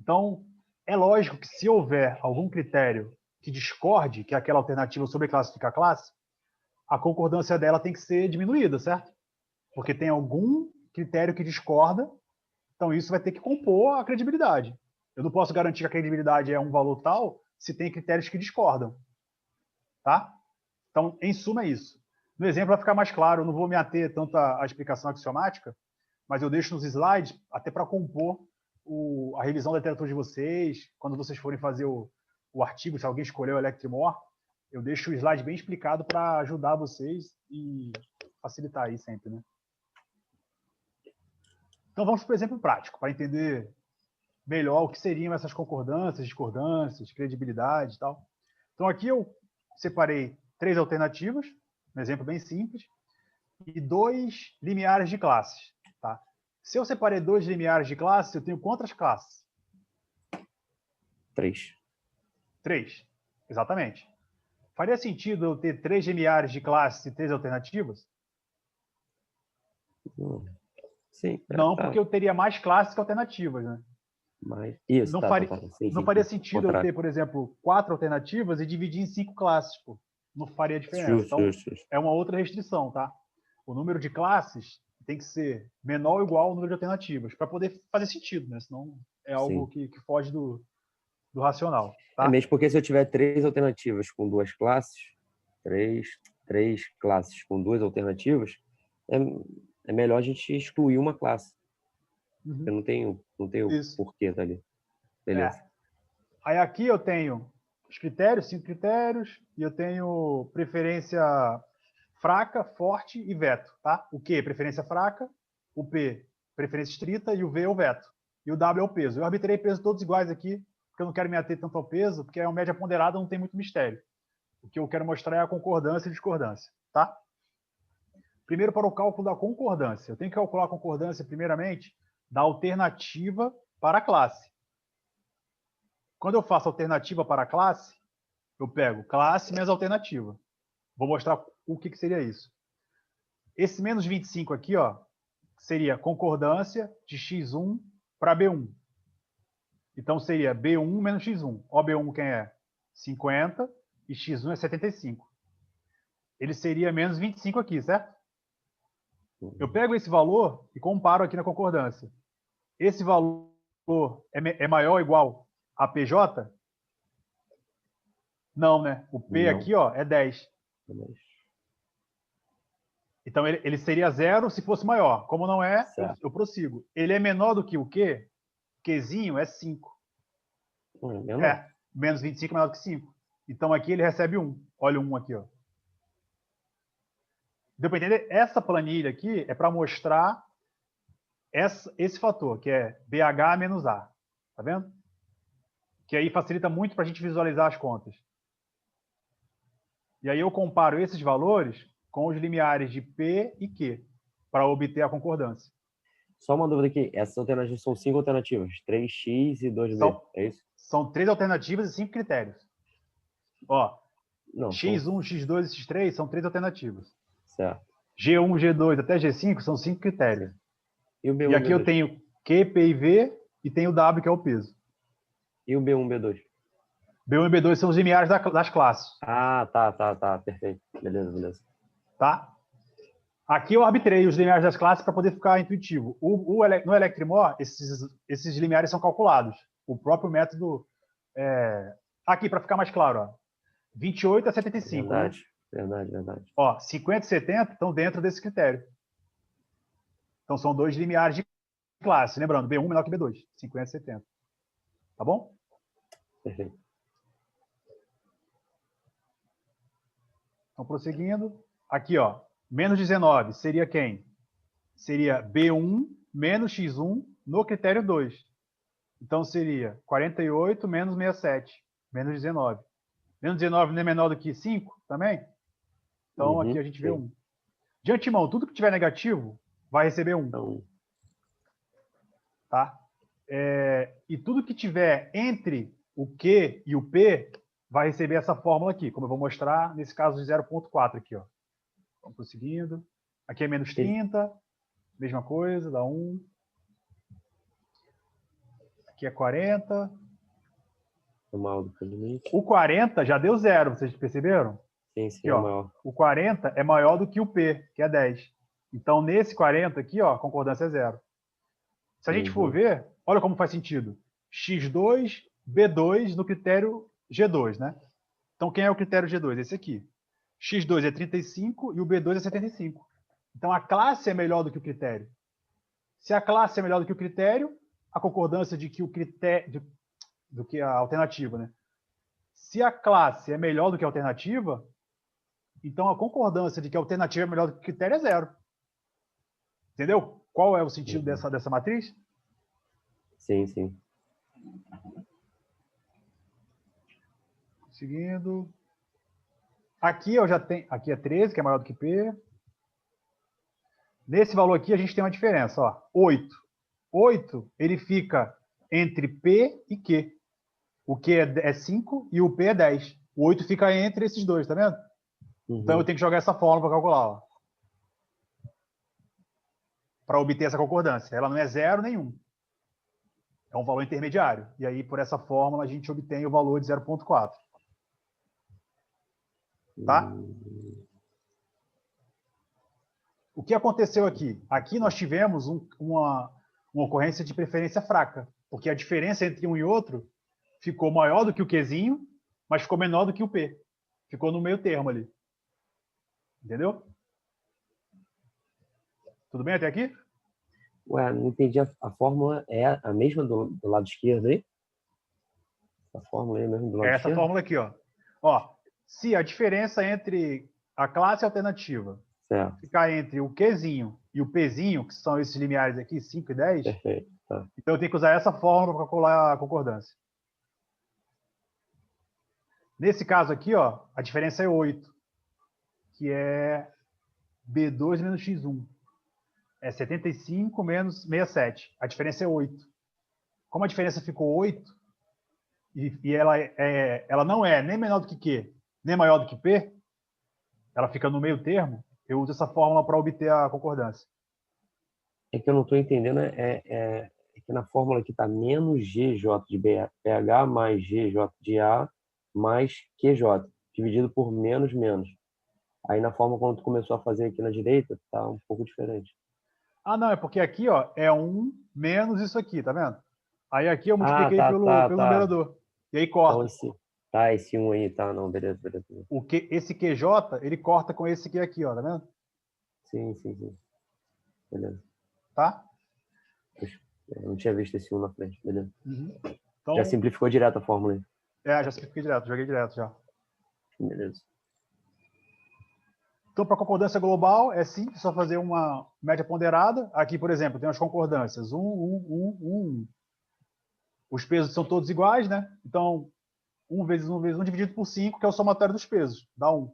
Speaker 2: Então, é lógico que se houver algum critério que discorde que aquela alternativa sobreclassifica a classe, a concordância dela tem que ser diminuída, certo? Porque tem algum critério que discorda, então isso vai ter que compor a credibilidade. Eu não posso garantir que a credibilidade é um valor tal se tem critérios que discordam. Tá? Então, em suma, é isso. No exemplo, vai ficar mais claro, eu não vou me ater tanto à explicação axiomática, mas eu deixo nos slides até para compor a revisão da literatura de vocês, quando vocês forem fazer o artigo, se alguém escolheu o Electrimore, eu deixo o slide bem explicado para ajudar vocês e facilitar aí sempre, né? Então, vamos para o exemplo prático, para entender melhor o que seriam essas concordâncias, discordâncias, credibilidade e tal. Então, aqui eu separei 3 alternativas, um exemplo bem simples, e 2 limiares de classes. Tá? Se eu separei 2 limiares de classes, eu tenho quantas classes?
Speaker 3: 3.
Speaker 2: 3, exatamente. Faria sentido eu ter 3 limiares de classes e 3 alternativas?
Speaker 3: Sim.
Speaker 2: Não, porque eu teria mais classes que alternativas, né?
Speaker 3: Mas, isso,
Speaker 2: não faria sentido eu ter, por exemplo, 4 alternativas e dividir em 5 classes. Pô. Não faria diferença. Então, é uma outra restrição, tá? O número de classes tem que ser menor ou igual ao número de alternativas, para poder fazer sentido, né? Senão é algo que foge do racional. Tá?
Speaker 3: É mesmo porque se eu tiver 3 alternativas com 2 classes, 3 classes com 2 alternativas, é melhor a gente excluir uma classe. Porque não tem porquê dali. Beleza.
Speaker 2: Aí aqui eu tenho os critérios, 5 critérios, e eu tenho preferência fraca, forte e veto. Tá? O Q, preferência fraca, o P, preferência estrita, e o V é o veto. E o W é o peso. Eu arbitrei pesos todos iguais aqui, porque eu não quero me ater tanto ao peso, porque é uma média ponderada, não tem muito mistério. O que eu quero mostrar é a concordância e discordância. Tá? Primeiro, para o cálculo da concordância. Eu tenho que calcular a concordância, primeiramente, da alternativa para a classe. Quando eu faço alternativa para a classe, eu pego classe menos alternativa. Vou mostrar o que seria isso. Esse menos 25 aqui, ó, seria concordância de x1 para B1. Então, seria B1 menos x1. OB1 quem é? 50 e x1 é 75. Ele seria menos 25 aqui, certo? Eu pego esse valor e comparo aqui na concordância. Esse valor é maior ou igual a PJ? Não, né? O P
Speaker 3: Não.
Speaker 2: aqui, ó, é 10. Então, ele seria 0 se fosse maior. Como não é, eu prossigo. Ele é menor do que o Q? Qzinho é 5. Menos 25 é menor do que 5. Então, aqui ele recebe 1. Olha o 1 aqui, ó. Deu para entender? Essa planilha aqui é para mostrar esse fator, que é BH menos A. Tá vendo? Que aí facilita muito para a gente visualizar as contas. E aí eu comparo esses valores com os limiares de P e Q para obter a concordância.
Speaker 3: Só uma dúvida aqui. Essas alternativas são 5 alternativas. 3x e 2b. É isso?
Speaker 2: São 3 alternativas e 5 critérios. Ó,
Speaker 3: não,
Speaker 2: x1, x2 e x3 são 3 alternativas.
Speaker 3: Certo.
Speaker 2: G1, G2 até G5 são 5 critérios.
Speaker 3: E o B1,
Speaker 2: e aqui
Speaker 3: B2?
Speaker 2: Eu tenho Q, P e V e tenho o W, que é o peso.
Speaker 3: E o B1, B2?
Speaker 2: B1 e B2 são os limiares das classes.
Speaker 3: Ah, tá. Perfeito. Beleza.
Speaker 2: Tá? Aqui eu arbitrei os limiares das classes para poder ficar intuitivo. No Electrimor, esses limiares são calculados. O próprio método... Aqui, para ficar mais claro, ó, 28 a 75.
Speaker 3: Verdade, verdade, verdade.
Speaker 2: Ó, 50 e 70 estão dentro desse critério. Então, são dois limiares de classe. Lembrando, B1 menor que B2. 50 e 70. Tá bom?
Speaker 3: Perfeito.
Speaker 2: Então, prosseguindo. Aqui, ó. Menos 19 seria quem? Seria B1 menos X1 no critério 2. Então, seria 48 menos 67. Menos 19. Menos 19 não é menor do que 5 também? Então, aqui a gente vê 1. De antemão, tudo que tiver negativo vai receber 1.
Speaker 3: Então,
Speaker 2: Tá? E tudo que tiver entre o Q e o P vai receber essa fórmula aqui, como eu vou mostrar nesse caso de 0,4 aqui. Ó. Vamos prosseguindo. Aqui é menos 30, mesma coisa, dá 1. Aqui é 40.
Speaker 3: maior do que o limite.
Speaker 2: O 40 já deu 0, vocês perceberam?
Speaker 3: Sim, sim,
Speaker 2: Aqui,
Speaker 3: é
Speaker 2: ó,
Speaker 3: maior.
Speaker 2: o 40 é maior do que o P, que é 10. Então, nesse 40 aqui, ó, a concordância é 0. Se a gente for ver, olha como faz sentido. X2, B2 no critério G2, né? Então, quem é o critério G2? Esse aqui. X2 é 35 e o B2 é 75. Então, a classe é melhor do que o critério. Se a classe é melhor do que o critério, a concordância de que o critério... do que a alternativa, né? Se a classe é melhor do que a alternativa, então a concordância de que a alternativa é melhor do que o critério é 0. Entendeu? Qual é o sentido dessa matriz?
Speaker 3: Sim, sim.
Speaker 2: Seguindo. Aqui eu já tenho. Aqui é 13, que é maior do que P. Nesse valor aqui a gente tem uma diferença, ó. 8. 8, ele fica entre P e Q. O Q é 5 e o P é 10. O 8 fica entre esses dois, tá vendo? Então eu tenho que jogar essa fórmula para calcular, ó. Para obter essa concordância. Ela não é 0 nem 1. É um valor intermediário. E aí, por essa fórmula, a gente obtém o valor de 0,4. Tá? O que aconteceu aqui? Aqui nós tivemos uma ocorrência de preferência fraca, porque a diferença entre um e outro ficou maior do que o Qzinho, mas ficou menor do que o P. Ficou no meio termo ali. Entendeu? Tudo bem até aqui?
Speaker 3: Ué, não entendi. A fórmula é a mesma do lado esquerdo aí? A fórmula é a mesma do lado
Speaker 2: É essa
Speaker 3: esquerdo?
Speaker 2: fórmula aqui, ó. Ó, se a diferença entre a classe alternativa
Speaker 3: Certo.
Speaker 2: ficar entre o Qzinho e o Pzinho, que são esses limiares aqui, 5 e 10,
Speaker 3: Perfeito. Tá.
Speaker 2: então eu tenho que usar essa fórmula para calcular a concordância. Nesse caso aqui, ó, a diferença é 8, que é B2 menos X1. É 75 menos 67. A diferença é 8. Como a diferença ficou 8, e ela não é nem menor do que Q, nem maior do que P, ela fica no meio termo, eu uso essa fórmula para obter a concordância.
Speaker 3: É que eu não estou entendendo, é que na fórmula aqui está menos GJ de PH mais GJ de A mais QJ, dividido por menos menos. Aí na forma quando tu começou a fazer aqui na direita, tá um pouco diferente.
Speaker 2: Ah, não, é porque aqui, ó, é 1 menos isso aqui, tá vendo? Aí aqui eu multipliquei pelo numerador. E aí corta.
Speaker 3: Então esse 1 aí, tá, não, beleza.
Speaker 2: Esse QJ, ele corta com esse aqui, ó, tá vendo?
Speaker 3: Sim. Beleza.
Speaker 2: Tá?
Speaker 3: Eu não tinha visto esse 1 na frente, beleza.
Speaker 2: Então,
Speaker 3: já simplificou direto a fórmula aí.
Speaker 2: Já simplifiquei direto, joguei direto já.
Speaker 3: Beleza.
Speaker 2: Então, para concordância global, é simples, só fazer uma média ponderada. Aqui, por exemplo, tem as concordâncias 1, 1, 1, 1. Os pesos são todos iguais, né? Então, 1 vezes 1 vezes 1 dividido por 5, que é o somatório dos pesos, dá 1.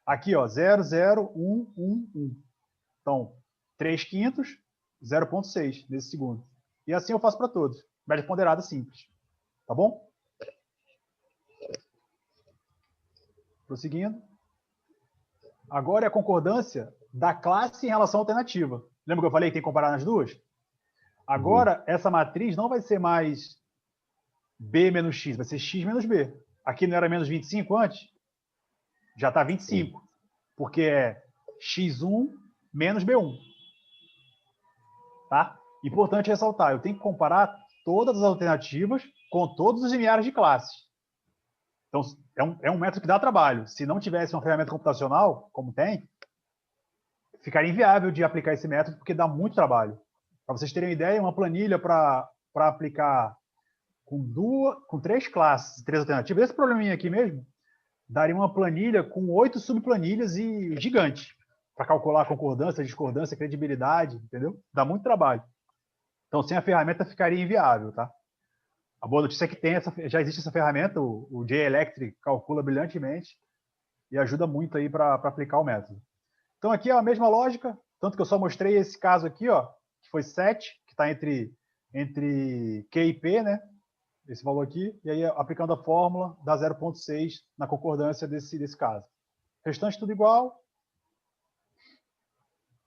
Speaker 2: Aqui, ó, 0, 0, 1, 1, 1. Então, 3/5, 0,6 nesse segundo. E assim eu faço para todos. Média ponderada simples. Tá bom? Prosseguindo. Agora é a concordância da classe em relação à alternativa. Lembra que eu falei que tem que comparar nas duas? Agora, essa matriz não vai ser mais B menos X, vai ser X menos B. Aqui não era menos 25 antes? Já está 25. Porque é X1 menos B1. Tá? Importante ressaltar, eu tenho que comparar todas as alternativas com todos os limiares de classes. Então, é um método que dá trabalho. Se não tivesse uma ferramenta computacional, como tem, ficaria inviável de aplicar esse método, porque dá muito trabalho. Para vocês terem uma ideia, uma planilha para aplicar com 3 classes, 3 alternativas, esse probleminha aqui mesmo, daria uma planilha com 8 subplanilhas e gigante, para calcular concordância, discordância, credibilidade, entendeu? Dá muito trabalho. Então, sem a ferramenta, ficaria inviável, tá? A boa notícia é que já existe essa ferramenta, o J-Electric calcula brilhantemente e ajuda muito aí para aplicar o método. Então, aqui é a mesma lógica, tanto que eu só mostrei esse caso aqui, ó, que foi 7, que está entre Q e P, né? Esse valor aqui, e aí aplicando a fórmula, dá 0,6 na concordância desse caso. O restante tudo igual.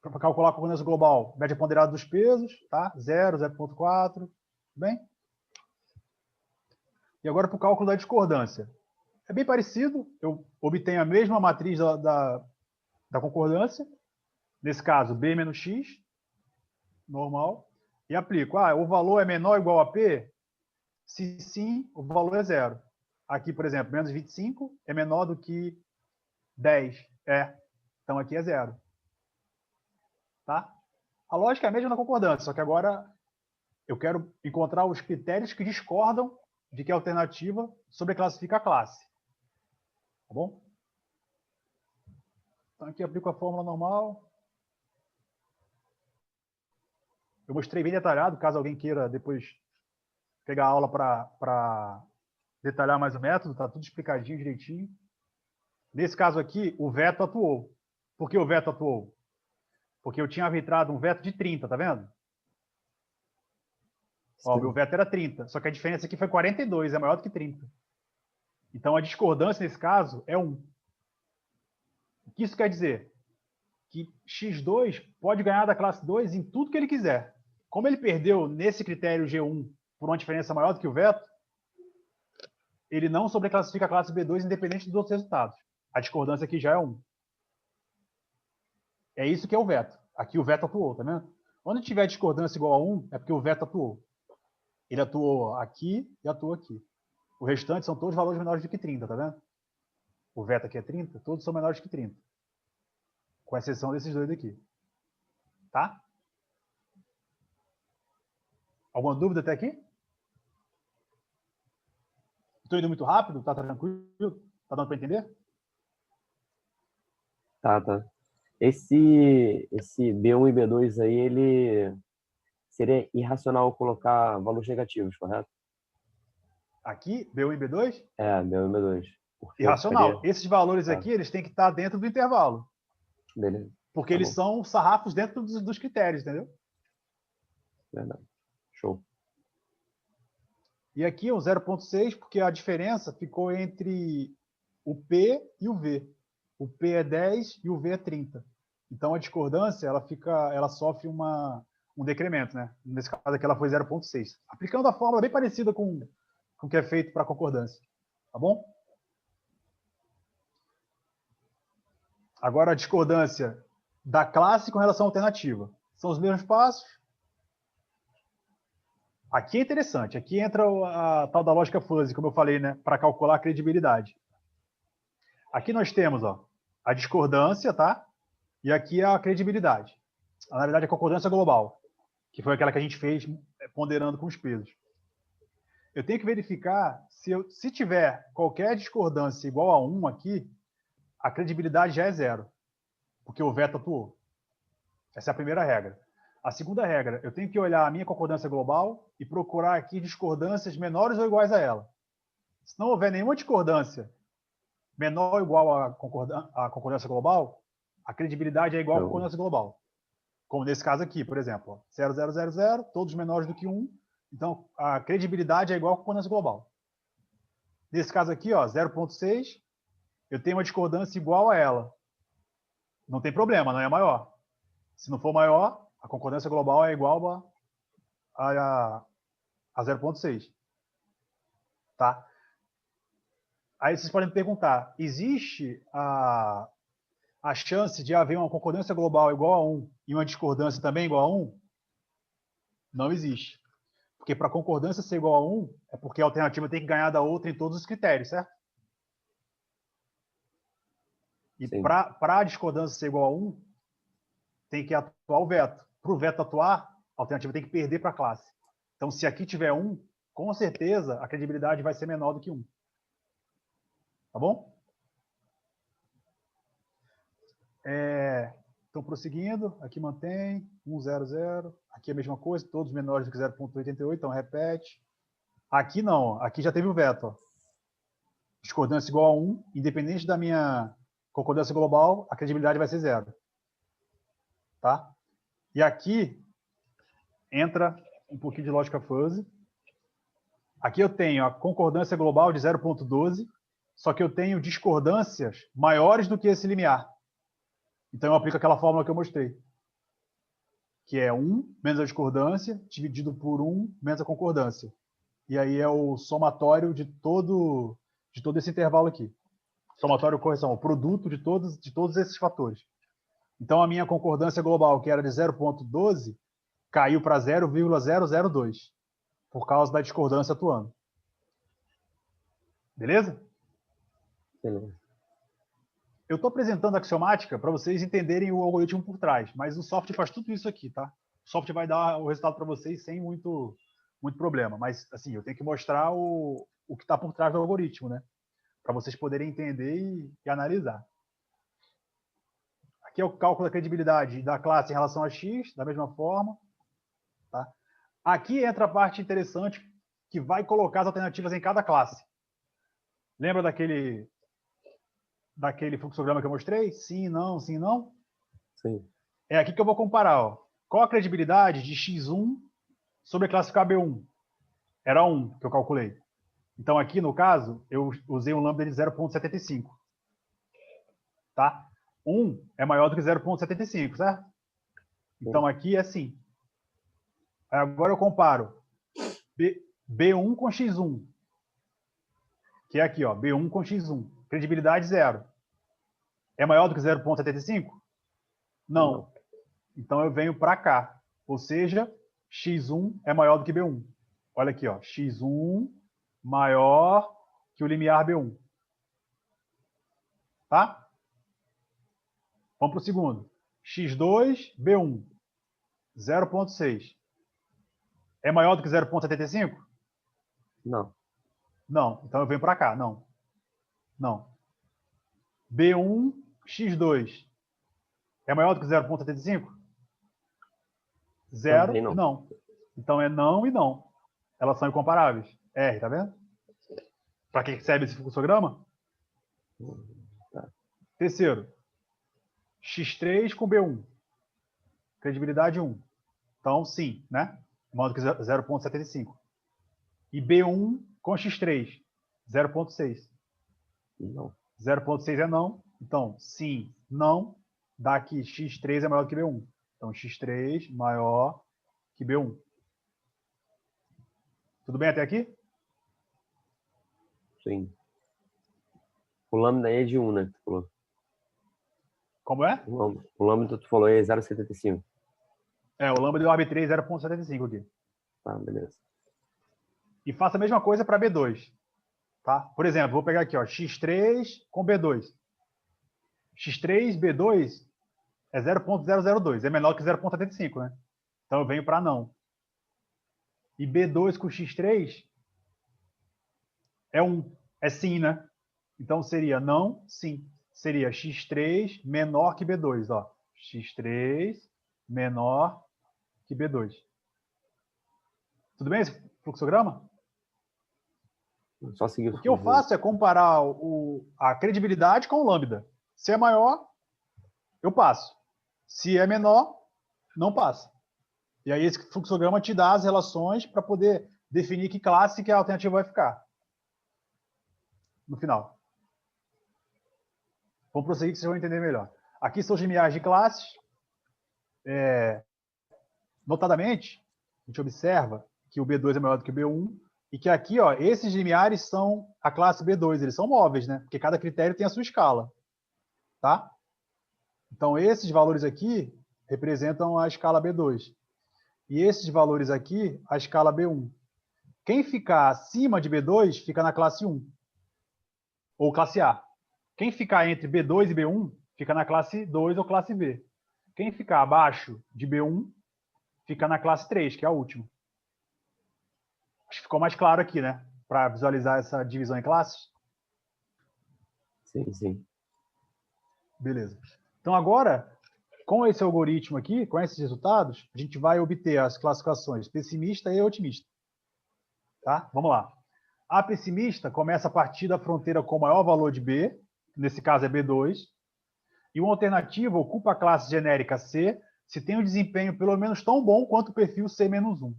Speaker 2: Para calcular a concordância global, média ponderada dos pesos, tá? 0, 0,4, tudo bem? E agora para o cálculo da discordância. É bem parecido, eu obtenho a mesma matriz da concordância, nesse caso, B menos X, normal, e aplico. O valor é menor ou igual a P? Se sim, o valor é 0. Aqui, por exemplo, menos 25 é menor do que 10. Então aqui é 0. Tá? A lógica é a mesma na concordância, só que agora eu quero encontrar os critérios que discordam de que a alternativa sobreclassifica a classe. Tá bom? Então aqui eu aplico a fórmula normal. Eu mostrei bem detalhado, caso alguém queira depois pegar a aula para detalhar mais o método, tá tudo explicadinho direitinho. Nesse caso aqui, o veto atuou. Por que o veto atuou? Porque eu tinha arbitrado um veto de 30, tá vendo? Ó, o meu veto era 30, só que a diferença aqui foi 42, é maior do que 30. Então a discordância nesse caso é 1. O que isso quer dizer? Que X2 pode ganhar da classe 2 em tudo que ele quiser. Como ele perdeu nesse critério G1 por uma diferença maior do que o veto, ele não sobreclassifica a classe B2 independente dos outros resultados. A discordância aqui já é 1. É isso que é o veto. Aqui o veto atuou, tá vendo? Quando tiver discordância igual a 1, é porque o veto atuou. Ele atuou aqui e atuou aqui. O restante são todos valores menores do que 30, tá vendo? O veto aqui é 30, todos são menores que 30. Com exceção desses dois aqui. Tá? Alguma dúvida até aqui? Estou indo muito rápido? Tá tranquilo? Tá dando para entender?
Speaker 3: Tá. Esse B1 e B2 aí, ele seria irracional colocar valores negativos, correto?
Speaker 2: Aqui, B1 e B2?
Speaker 3: B1 e B2.
Speaker 2: Irracional. Esses valores aqui, eles têm que estar dentro do intervalo.
Speaker 3: Beleza.
Speaker 2: Porque eles são sarrafos dentro dos critérios, entendeu?
Speaker 3: Verdade. Show.
Speaker 2: E aqui o 0,6, porque a diferença ficou entre o P e o V. O P é 10 e o V é 30. Então a discordância ela sofre um decremento, né? Nesse caso aqui ela foi 0,6. Aplicando a fórmula bem parecida com o que é feito para a concordância. Tá bom? Agora a discordância da classe com relação à alternativa. São os mesmos passos. Aqui é interessante. Aqui entra a tal da lógica fuzzy, como eu falei, né? Para calcular a credibilidade. Aqui nós temos a discordância, tá? E aqui a credibilidade. Na verdade, a concordância global, que foi aquela que a gente fez ponderando com os pesos. Eu tenho que verificar se tiver qualquer discordância igual a 1 aqui, a credibilidade já é 0, porque o veto atuou. Essa é a primeira regra. A segunda regra, eu tenho que olhar a minha concordância global e procurar aqui discordâncias menores ou iguais a ela. Se não houver nenhuma discordância menor ou igual à concordância global, a credibilidade é igual à concordância global. Como nesse caso aqui, por exemplo. 0, 0, 0, 0, todos menores do que 1. Então, a credibilidade é igual à concordância global. Nesse caso aqui, 0,6, eu tenho uma discordância igual a ela. Não tem problema, não é maior. Se não for maior, a concordância global é igual a 0,6. Tá? Aí vocês podem me perguntar, existe a chance de haver uma concordância global igual a 1 e uma discordância também igual a 1 não existe. Porque para a concordância ser igual a 1, é porque a alternativa tem que ganhar da outra em todos os critérios, certo? E para a discordância ser igual a 1, tem que atuar o veto. Para o veto atuar, a alternativa tem que perder para a classe. Então, se aqui tiver 1, com certeza a credibilidade vai ser menor do que 1. Tá bom? Então, prosseguindo, aqui mantém, 1, 0, 0. Aqui é a mesma coisa, todos menores do que 0,88, então repete. Aqui não, aqui já teve o veto. Ó. Discordância igual a 1, independente da minha concordância global, a credibilidade vai ser 0. Tá? E aqui entra um pouquinho de lógica fuzzy. Aqui eu tenho a concordância global de 0,12, só que eu tenho discordâncias maiores do que esse limiar. Então, eu aplico aquela fórmula que eu mostrei, que é 1 menos a discordância, dividido por 1 menos a concordância. E aí é o somatório de todo esse intervalo aqui. Somatório, correção, o produto de todos esses fatores. Então, a minha concordância global, que era de 0,12, caiu para 0,002, por causa da discordância atuando. Beleza?
Speaker 3: Beleza.
Speaker 2: Eu estou apresentando a axiomática para vocês entenderem o algoritmo por trás, mas o software faz tudo isso aqui, tá? O software vai dar o resultado para vocês sem muito problema, mas assim, eu tenho que mostrar o que está por trás do algoritmo, né? Para vocês poderem entender e analisar. Aqui é o cálculo da credibilidade da classe em relação a x, da mesma forma. Tá? Aqui entra a parte interessante que vai colocar as alternativas em cada classe. Lembra daquele fluxograma que eu mostrei? Sim, não, sim, não?
Speaker 3: Sim.
Speaker 2: É aqui que eu vou comparar. Ó. Qual a credibilidade de x1 sobre a classe KB1? Era 1 que eu calculei. Então, aqui, no caso, eu usei um lambda de 0,75. Tá? 1 é maior do que 0,75, certo? Então, aqui é sim. Agora eu comparo B1 com X1. Que é aqui, ó, B1 com X1. Credibilidade 0. É maior do que 0,75? Não. Então eu venho para cá. Ou seja, X1 é maior do que B1. Olha aqui, ó, X1 maior que o limiar B1. Tá? Vamos para o segundo. X2, B1. 0,6. É maior do que 0,75?
Speaker 3: Não.
Speaker 2: Não. Então eu venho para cá. Não. Não. B1, X2. É maior do que 0,75? 0,
Speaker 3: Também não.
Speaker 2: não. Então é não e não. Elas são incomparáveis. R, tá vendo? Para quem serve esse fluxograma?
Speaker 3: Tá.
Speaker 2: Terceiro. X3 com B1. Credibilidade 1. Então, sim, né? Maior do que 0,75. E B1 com X3. 0,6.
Speaker 3: Não.
Speaker 2: 0,6 é não. Então, sim, não. Dá aqui X3 é maior que B1. Então, X3 maior que B1. Tudo bem até aqui?
Speaker 3: Sim. O lambda aí é de 1, né? Que tu falou.
Speaker 2: Como é?
Speaker 3: O lambda que tu falou aí é 0,75.
Speaker 2: O lambda eu arbitrei 0,75 aqui.
Speaker 3: Tá, beleza.
Speaker 2: E faça a mesma coisa para B2. Tá? Por exemplo, vou pegar aqui, ó, X3 com B2. X3, B2 é 0,002. É menor que 0,75, né? Então eu venho para não. E B2 com X3 é 1. É sim, né? Então seria não, sim. Seria X3 menor que B2. Ó. X3 menor que B2. Tudo bem esse fluxograma?
Speaker 3: Só seguir
Speaker 2: O que eu faço é comparar a credibilidade com o lambda. Se é maior, eu passo. Se é menor, não passa. E aí esse fluxograma te dá as relações para poder definir que classe que a alternativa vai ficar. No final. Vamos prosseguir que vocês vão entender melhor. Aqui são os limiares de classes. Notadamente, a gente observa que o B2 é maior do que o B1 e que aqui, ó, esses limiares são a classe B2, eles são móveis, né? Porque cada critério tem a sua escala. Tá? Então, esses valores aqui representam a escala B2. E esses valores aqui, a escala B1. Quem ficar acima de B2, fica na classe 1. Ou classe A. Quem ficar entre B2 e B1, fica na classe 2 ou classe B. Quem ficar abaixo de B1, fica na classe 3, que é a última. Acho que ficou mais claro aqui, né? Para visualizar essa divisão em classes.
Speaker 3: Sim, sim.
Speaker 2: Beleza. Então, agora, com esse algoritmo aqui, com esses resultados, a gente vai obter as classificações pessimista e otimista. Tá? Vamos lá. A pessimista começa a partir da fronteira com o maior valor de B, nesse caso é B2, e uma alternativa ocupa a classe genérica C se tem um desempenho pelo menos tão bom quanto o perfil C-1.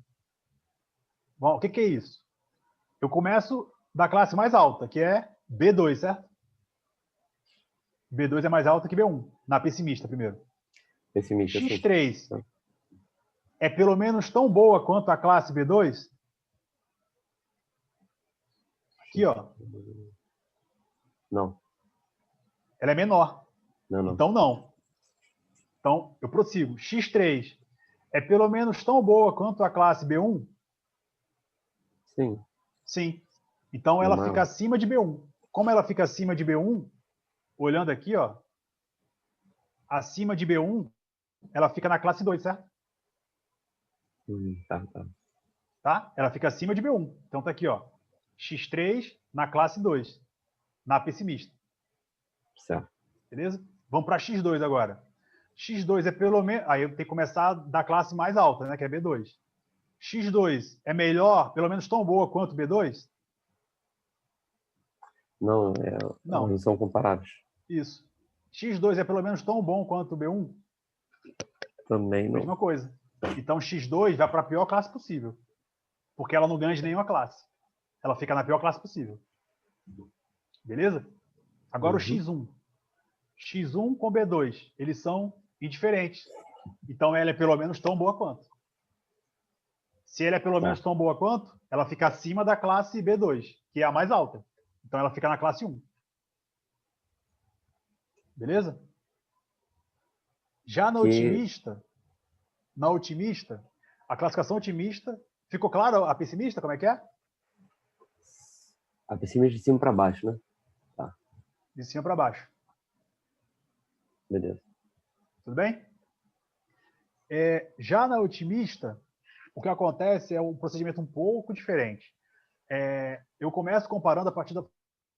Speaker 2: Bom, o que é isso? Eu começo da classe mais alta, que é B2, certo? B2 é mais alta que B1, na pessimista primeiro.
Speaker 3: Pessimista,
Speaker 2: X3
Speaker 3: sim.
Speaker 2: é pelo menos tão boa quanto a classe B2? Aqui, ó.
Speaker 3: Não.
Speaker 2: Ela é menor.
Speaker 3: Não, não.
Speaker 2: Então, não. Então, eu prossigo. X3 é pelo menos tão boa quanto a classe B1?
Speaker 3: Sim.
Speaker 2: Sim. Então, ela fica acima de B1. Como ela fica acima de B1, olhando aqui, ó, acima de B1, ela fica na classe 2, certo?
Speaker 3: Tá.
Speaker 2: Tá? Ela fica acima de B1. Então, tá aqui, ó. X3 na classe 2, na pessimista.
Speaker 3: Certo.
Speaker 2: Beleza? Vamos para X2 agora. X2 é pelo menos... Aí eu tenho que começar da classe mais alta, né? Que é B2. X2 é melhor, pelo menos tão boa quanto B2?
Speaker 3: Não,
Speaker 2: Não.
Speaker 3: são comparáveis.
Speaker 2: Isso. X2 é pelo menos tão bom quanto B1?
Speaker 3: Também não.
Speaker 2: Mesma coisa. Então, X2 vai para a pior classe possível. Porque ela não ganha de nenhuma classe. Ela fica na pior classe possível. Beleza? Agora o X1. X1 com B2. Eles são indiferentes. Então, ela é pelo menos tão boa quanto. Se ela é pelo menos tão boa quanto, ela fica acima da classe B2, que é a mais alta. Então, ela fica na classe 1. Beleza? Já na otimista, a classificação otimista... Ficou claro a pessimista? Como é que é?
Speaker 3: A pessimista de cima para baixo, né? Tá.
Speaker 2: De cima para baixo.
Speaker 3: Beleza.
Speaker 2: Tudo bem? Já na otimista, o que acontece é um procedimento um pouco diferente. Eu começo comparando a partir da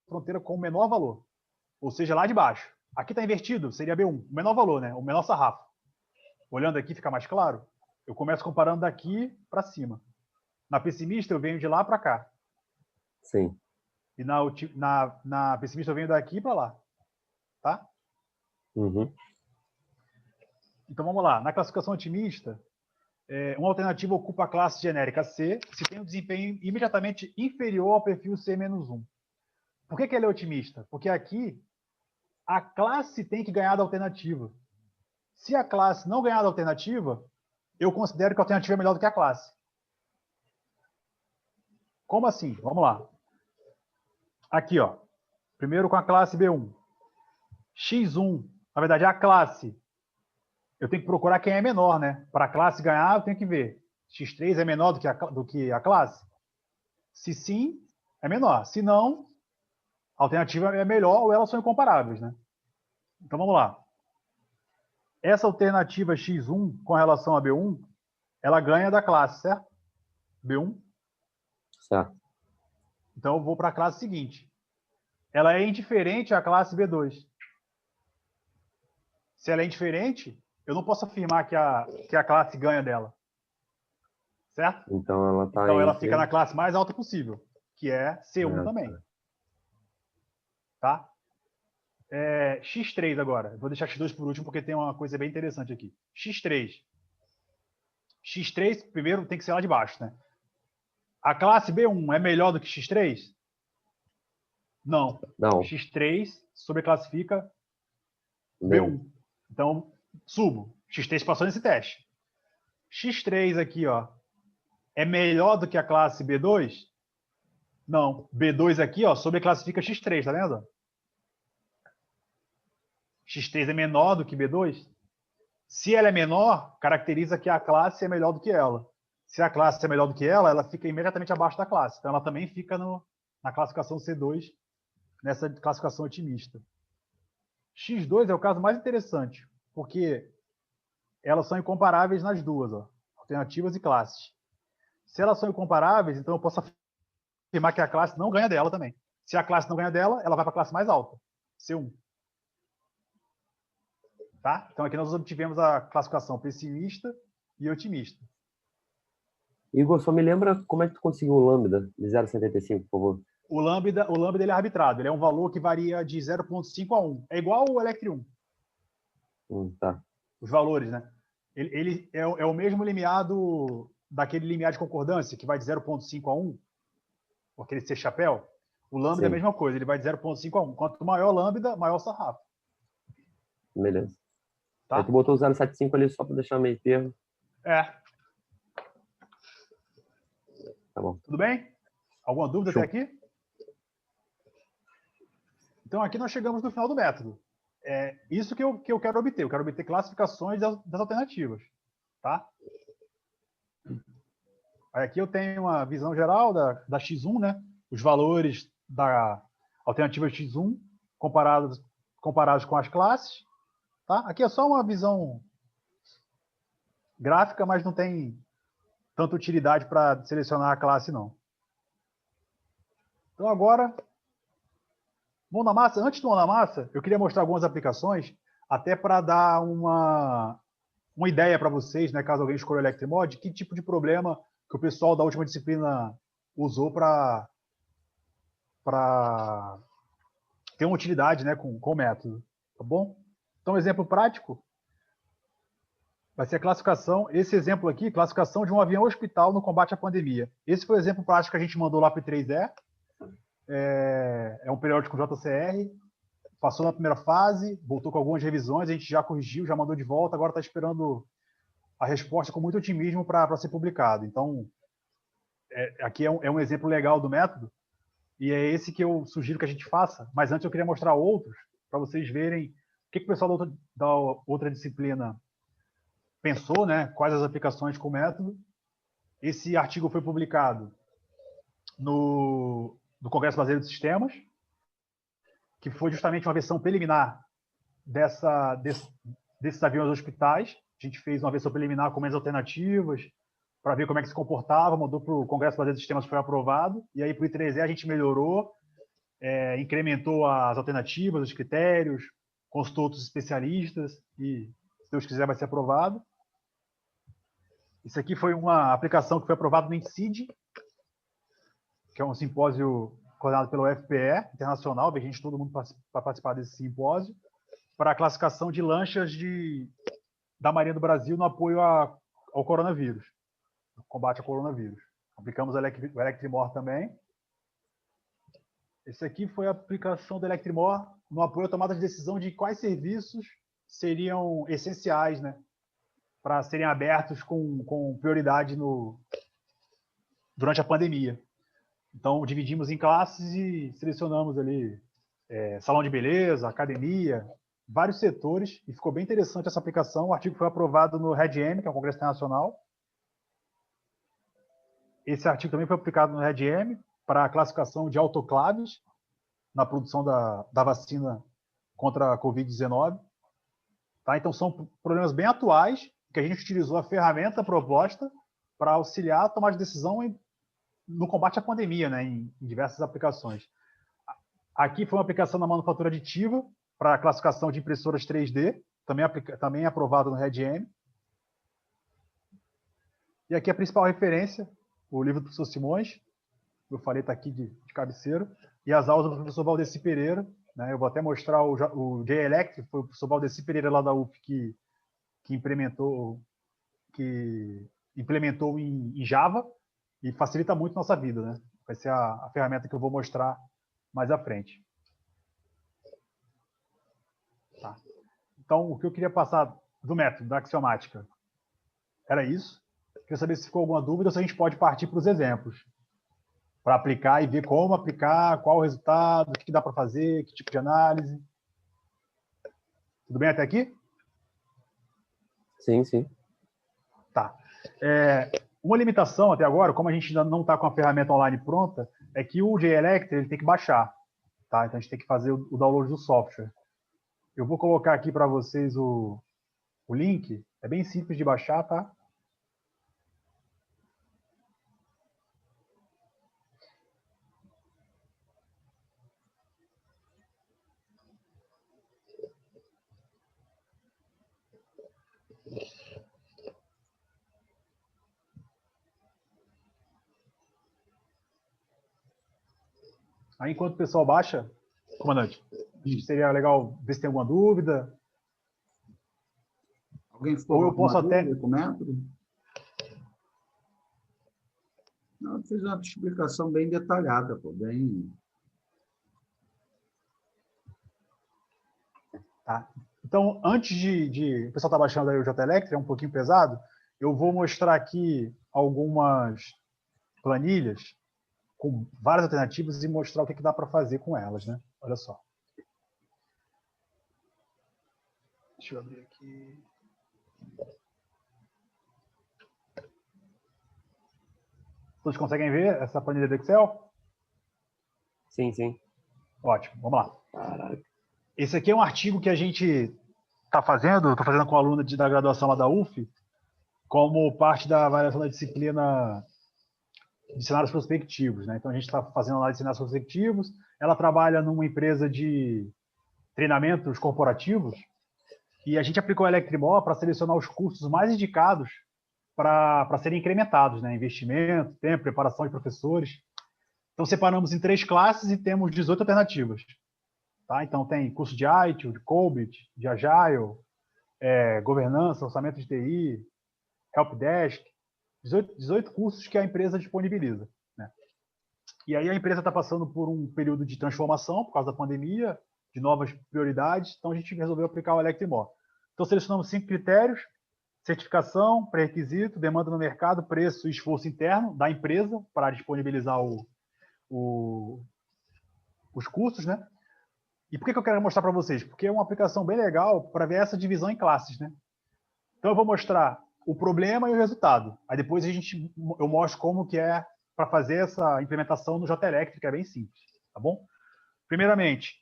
Speaker 2: fronteira com o menor valor. Ou seja, lá de baixo. Aqui está invertido, seria B1. O menor valor, né? O menor sarrafo. Olhando aqui, fica mais claro? Eu começo comparando daqui para cima. Na pessimista, eu venho de lá para cá.
Speaker 3: Sim.
Speaker 2: E na pessimista, eu venho daqui para lá. Tá? Então, vamos lá. Na classificação otimista, uma alternativa ocupa a classe genérica C se tem um desempenho imediatamente inferior ao perfil C-1. Por que ele é otimista? Porque aqui a classe tem que ganhar da alternativa. Se a classe não ganhar da alternativa, eu considero que a alternativa é melhor do que a classe. Como assim? Vamos lá. Aqui, ó. Primeiro com a classe B1. X1, na verdade, a classe. Eu tenho que procurar quem é menor, né? Para a classe ganhar, eu tenho que ver. X3 é menor do que a classe? Se sim, é menor. Se não, a alternativa é melhor ou elas são incomparáveis, né? Então, vamos lá. Essa alternativa X1 com relação a B1, ela ganha da classe, certo? B1.
Speaker 3: Certo.
Speaker 2: Então, eu vou para a classe seguinte. Ela é indiferente à classe B2. Se ela é indiferente, eu não posso afirmar que a classe ganha dela. Certo?
Speaker 3: Então,
Speaker 2: ela fica na classe mais alta possível, que é C1 também. Tá? X3 agora. Vou deixar X2 por último, porque tem uma coisa bem interessante aqui. X3. X3, primeiro, tem que ser lá de baixo, né? A classe B1 é melhor do que X3? Não. X3 sobreclassifica B1. Então, subo. X3 passou nesse teste. X3 aqui, ó, é melhor do que a classe B2? Não. B2 aqui, ó, sobreclassifica X3, tá vendo? X3 é menor do que B2, se ela é menor, caracteriza que a classe é melhor do que ela. Se a classe é melhor do que ela fica imediatamente abaixo da classe. Então, ela também fica na classificação C2, nessa classificação otimista. X2 é o caso mais interessante, porque elas são incomparáveis nas duas, ó, alternativas e classes. Se elas são incomparáveis, então eu posso afirmar que a classe não ganha dela também. Se a classe não ganha dela, ela vai para a classe mais alta, C1. Tá? Então aqui nós obtivemos a classificação pessimista e otimista.
Speaker 3: Igor, só me lembra como é que tu conseguiu o lambda de 0,75, por favor.
Speaker 2: O lambda ele é arbitrado, ele é um valor que varia de 0,5 a 1. É igual o Electrium.
Speaker 3: Tá.
Speaker 2: Os valores, né? Ele é o mesmo limiar daquele limiar de concordância, que vai de 0,5 a 1, aquele ser chapéu. O lambda é a mesma coisa, ele vai de 0,5 a 1. Quanto maior o lambda, maior o sarrafo.
Speaker 3: Beleza.
Speaker 2: Tá?
Speaker 3: Aí tu botou o 0,75 ali só para deixar meio termo. Tá bom.
Speaker 2: Tudo bem? Alguma dúvida até aqui? Então, aqui nós chegamos no final do método. É isso que eu quero obter. Eu quero obter classificações das alternativas. Tá? Aí aqui eu tenho uma visão geral da X1, né? Os valores da alternativa X1 comparados com as classes. Tá? Aqui é só uma visão gráfica, mas não tem tanta utilidade para selecionar a classe, não. Então, agora, mão na massa. Antes do mão na massa, eu queria mostrar algumas aplicações, até para dar uma ideia para vocês, né, caso alguém escolha o Electromod, que tipo de problema que o pessoal da última disciplina usou para ter uma utilidade, né, com o método. Tá bom? Então, um exemplo prático vai ser a classificação. Esse exemplo aqui, classificação de um avião hospital no combate à pandemia. Esse foi o exemplo prático que a gente mandou lá para o I3E. É um periódico JCR. Passou na primeira fase, voltou com algumas revisões, a gente já corrigiu, já mandou de volta, agora está esperando a resposta com muito otimismo para ser publicado. Então, aqui é um exemplo legal do método, e é esse que eu sugiro que a gente faça, mas antes eu queria mostrar outros, para vocês verem o que o pessoal da outra disciplina pensou, né? Quais as aplicações com o método. Esse artigo foi publicado no Congresso Brasileiro de Sistemas, que foi justamente uma versão preliminar desses aviões hospitais. A gente fez uma versão preliminar com menos alternativas, para ver como é que se comportava, mandou para o Congresso Brasileiro de Sistemas, foi aprovado, e aí para o I3E a gente melhorou, incrementou as alternativas, os critérios, consultou outros especialistas, e, se Deus quiser, vai ser aprovado. Isso aqui foi uma aplicação que foi aprovada no INCID, que é um simpósio coordenado pelo FPE Internacional, veio gente todo mundo para participar desse simpósio, para a classificação de lanchas da Marinha do Brasil no apoio ao coronavírus, no combate ao coronavírus. Aplicamos o Electrimor também. Esse aqui foi a aplicação do Electrimor no apoio à tomada de decisão de quais serviços seriam essenciais, né, para serem abertos com prioridade durante a pandemia. Então, dividimos em classes e selecionamos ali salão de beleza, academia, vários setores, e ficou bem interessante essa aplicação. O artigo foi aprovado no REDM, que é o Congresso Internacional. Esse artigo também foi aplicado no REDM para a classificação de autoclaves na produção da vacina contra a Covid-19. Tá? Então, são problemas bem atuais, que a gente utilizou a ferramenta proposta para auxiliar a tomar de decisão no combate à pandemia, né, em diversas aplicações. Aqui foi uma aplicação na manufatura aditiva para a classificação de impressoras 3D, também aprovado no REDM. E aqui a principal referência, o livro do professor Simões, eu falei está aqui de cabeceira, e as aulas do professor Valdeci Pereira, né, eu vou até mostrar o J-Elect, foi o professor Valdeci Pereira lá da UF que implementou em Java, e facilita muito nossa vida, né? Vai ser a ferramenta que eu vou mostrar mais à frente. Tá. Então, o que eu queria passar do método, da axiomática, era isso. Queria saber se ficou alguma dúvida, ou se a gente pode partir para os exemplos, para aplicar e ver como aplicar, qual o resultado, o que dá para fazer, que tipo de análise. Tudo bem até aqui?
Speaker 3: Sim, sim.
Speaker 2: Tá. Uma limitação até agora, como a gente ainda não está com a ferramenta online pronta, é que o JElectr ele tem que baixar. Tá? Então a gente tem que fazer o download do software. Eu vou colocar aqui para vocês o link. É bem simples de baixar, tá? Aí, enquanto o pessoal baixa, comandante, acho que seria legal ver se tem alguma dúvida.
Speaker 1: Alguém ficou
Speaker 2: Ou eu
Speaker 1: com
Speaker 2: posso
Speaker 1: alguma
Speaker 2: até...
Speaker 1: dúvida com o método? Não, eu fiz uma explicação bem detalhada, pô, bem...
Speaker 2: Tá. Então, antes o pessoal está baixando aí o JElectr, é um pouquinho pesado, eu vou mostrar aqui algumas planilhas com várias alternativas e mostrar o que dá para fazer com elas, né? Olha só. Deixa eu abrir aqui. Todos conseguem ver essa planilha do Excel?
Speaker 3: Sim, sim.
Speaker 2: Ótimo, vamos lá.
Speaker 3: Caraca.
Speaker 2: Esse aqui é um artigo que a gente está fazendo, estou fazendo com a aluna da graduação lá da UF, como parte da avaliação da disciplina de cenários prospectivos, né? Então a gente está fazendo análise de cenários prospectivos. Ela trabalha numa empresa de treinamentos corporativos e a gente aplicou a Electribol para selecionar os cursos mais indicados para serem incrementados, né? Investimento, tempo, preparação de professores. Então separamos em 3 classes e temos 18 alternativas. Tá? Então tem curso de ITIL, de COBIT, de Agile, governança, orçamento de TI, Helpdesk, 18 cursos que a empresa disponibiliza. Né? E aí a empresa está passando por um período de transformação por causa da pandemia, de novas prioridades, então a gente resolveu aplicar o Electribol. Então selecionamos 5 critérios: certificação, pré-requisito, demanda no mercado, preço e esforço interno da empresa para disponibilizar os cursos, né? E por que eu quero mostrar para vocês? Porque é uma aplicação bem legal para ver essa divisão em classes, né? Então eu vou mostrar o problema e o resultado. Aí depois eu mostro como que é para fazer essa implementação no JElectr, que é bem simples, tá bom? Primeiramente,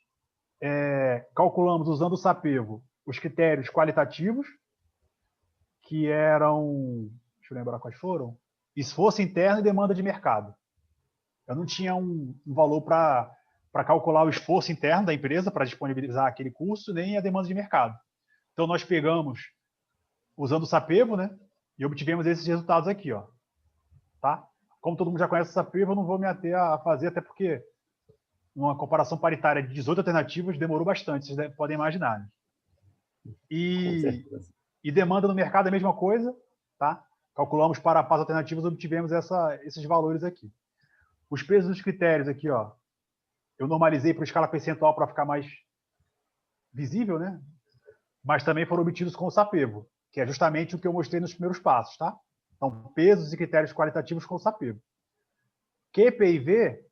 Speaker 2: calculamos usando o Sapevo os critérios qualitativos, que eram, deixa eu lembrar quais foram, esforço interno e demanda de mercado. Eu não tinha um valor para calcular o esforço interno da empresa para disponibilizar aquele curso, nem a demanda de mercado. Então, nós pegamos, usando o Sapevo, né, e obtivemos esses resultados aqui. Ó, tá? Como todo mundo já conhece o Sapevo, eu não vou me ater a fazer, até porque uma comparação paritária de 18 alternativas demorou bastante, vocês podem imaginar. Né? E demanda no mercado é a mesma coisa. Tá? Calculamos para as alternativas, obtivemos esses valores aqui. Os preços dos critérios aqui, ó, eu normalizei para escala percentual para ficar mais visível, né? Mas também foram obtidos com o Sapevo, que é justamente o que eu mostrei nos primeiros passos, tá? Então, pesos e critérios qualitativos com o Sapevo. QP e V,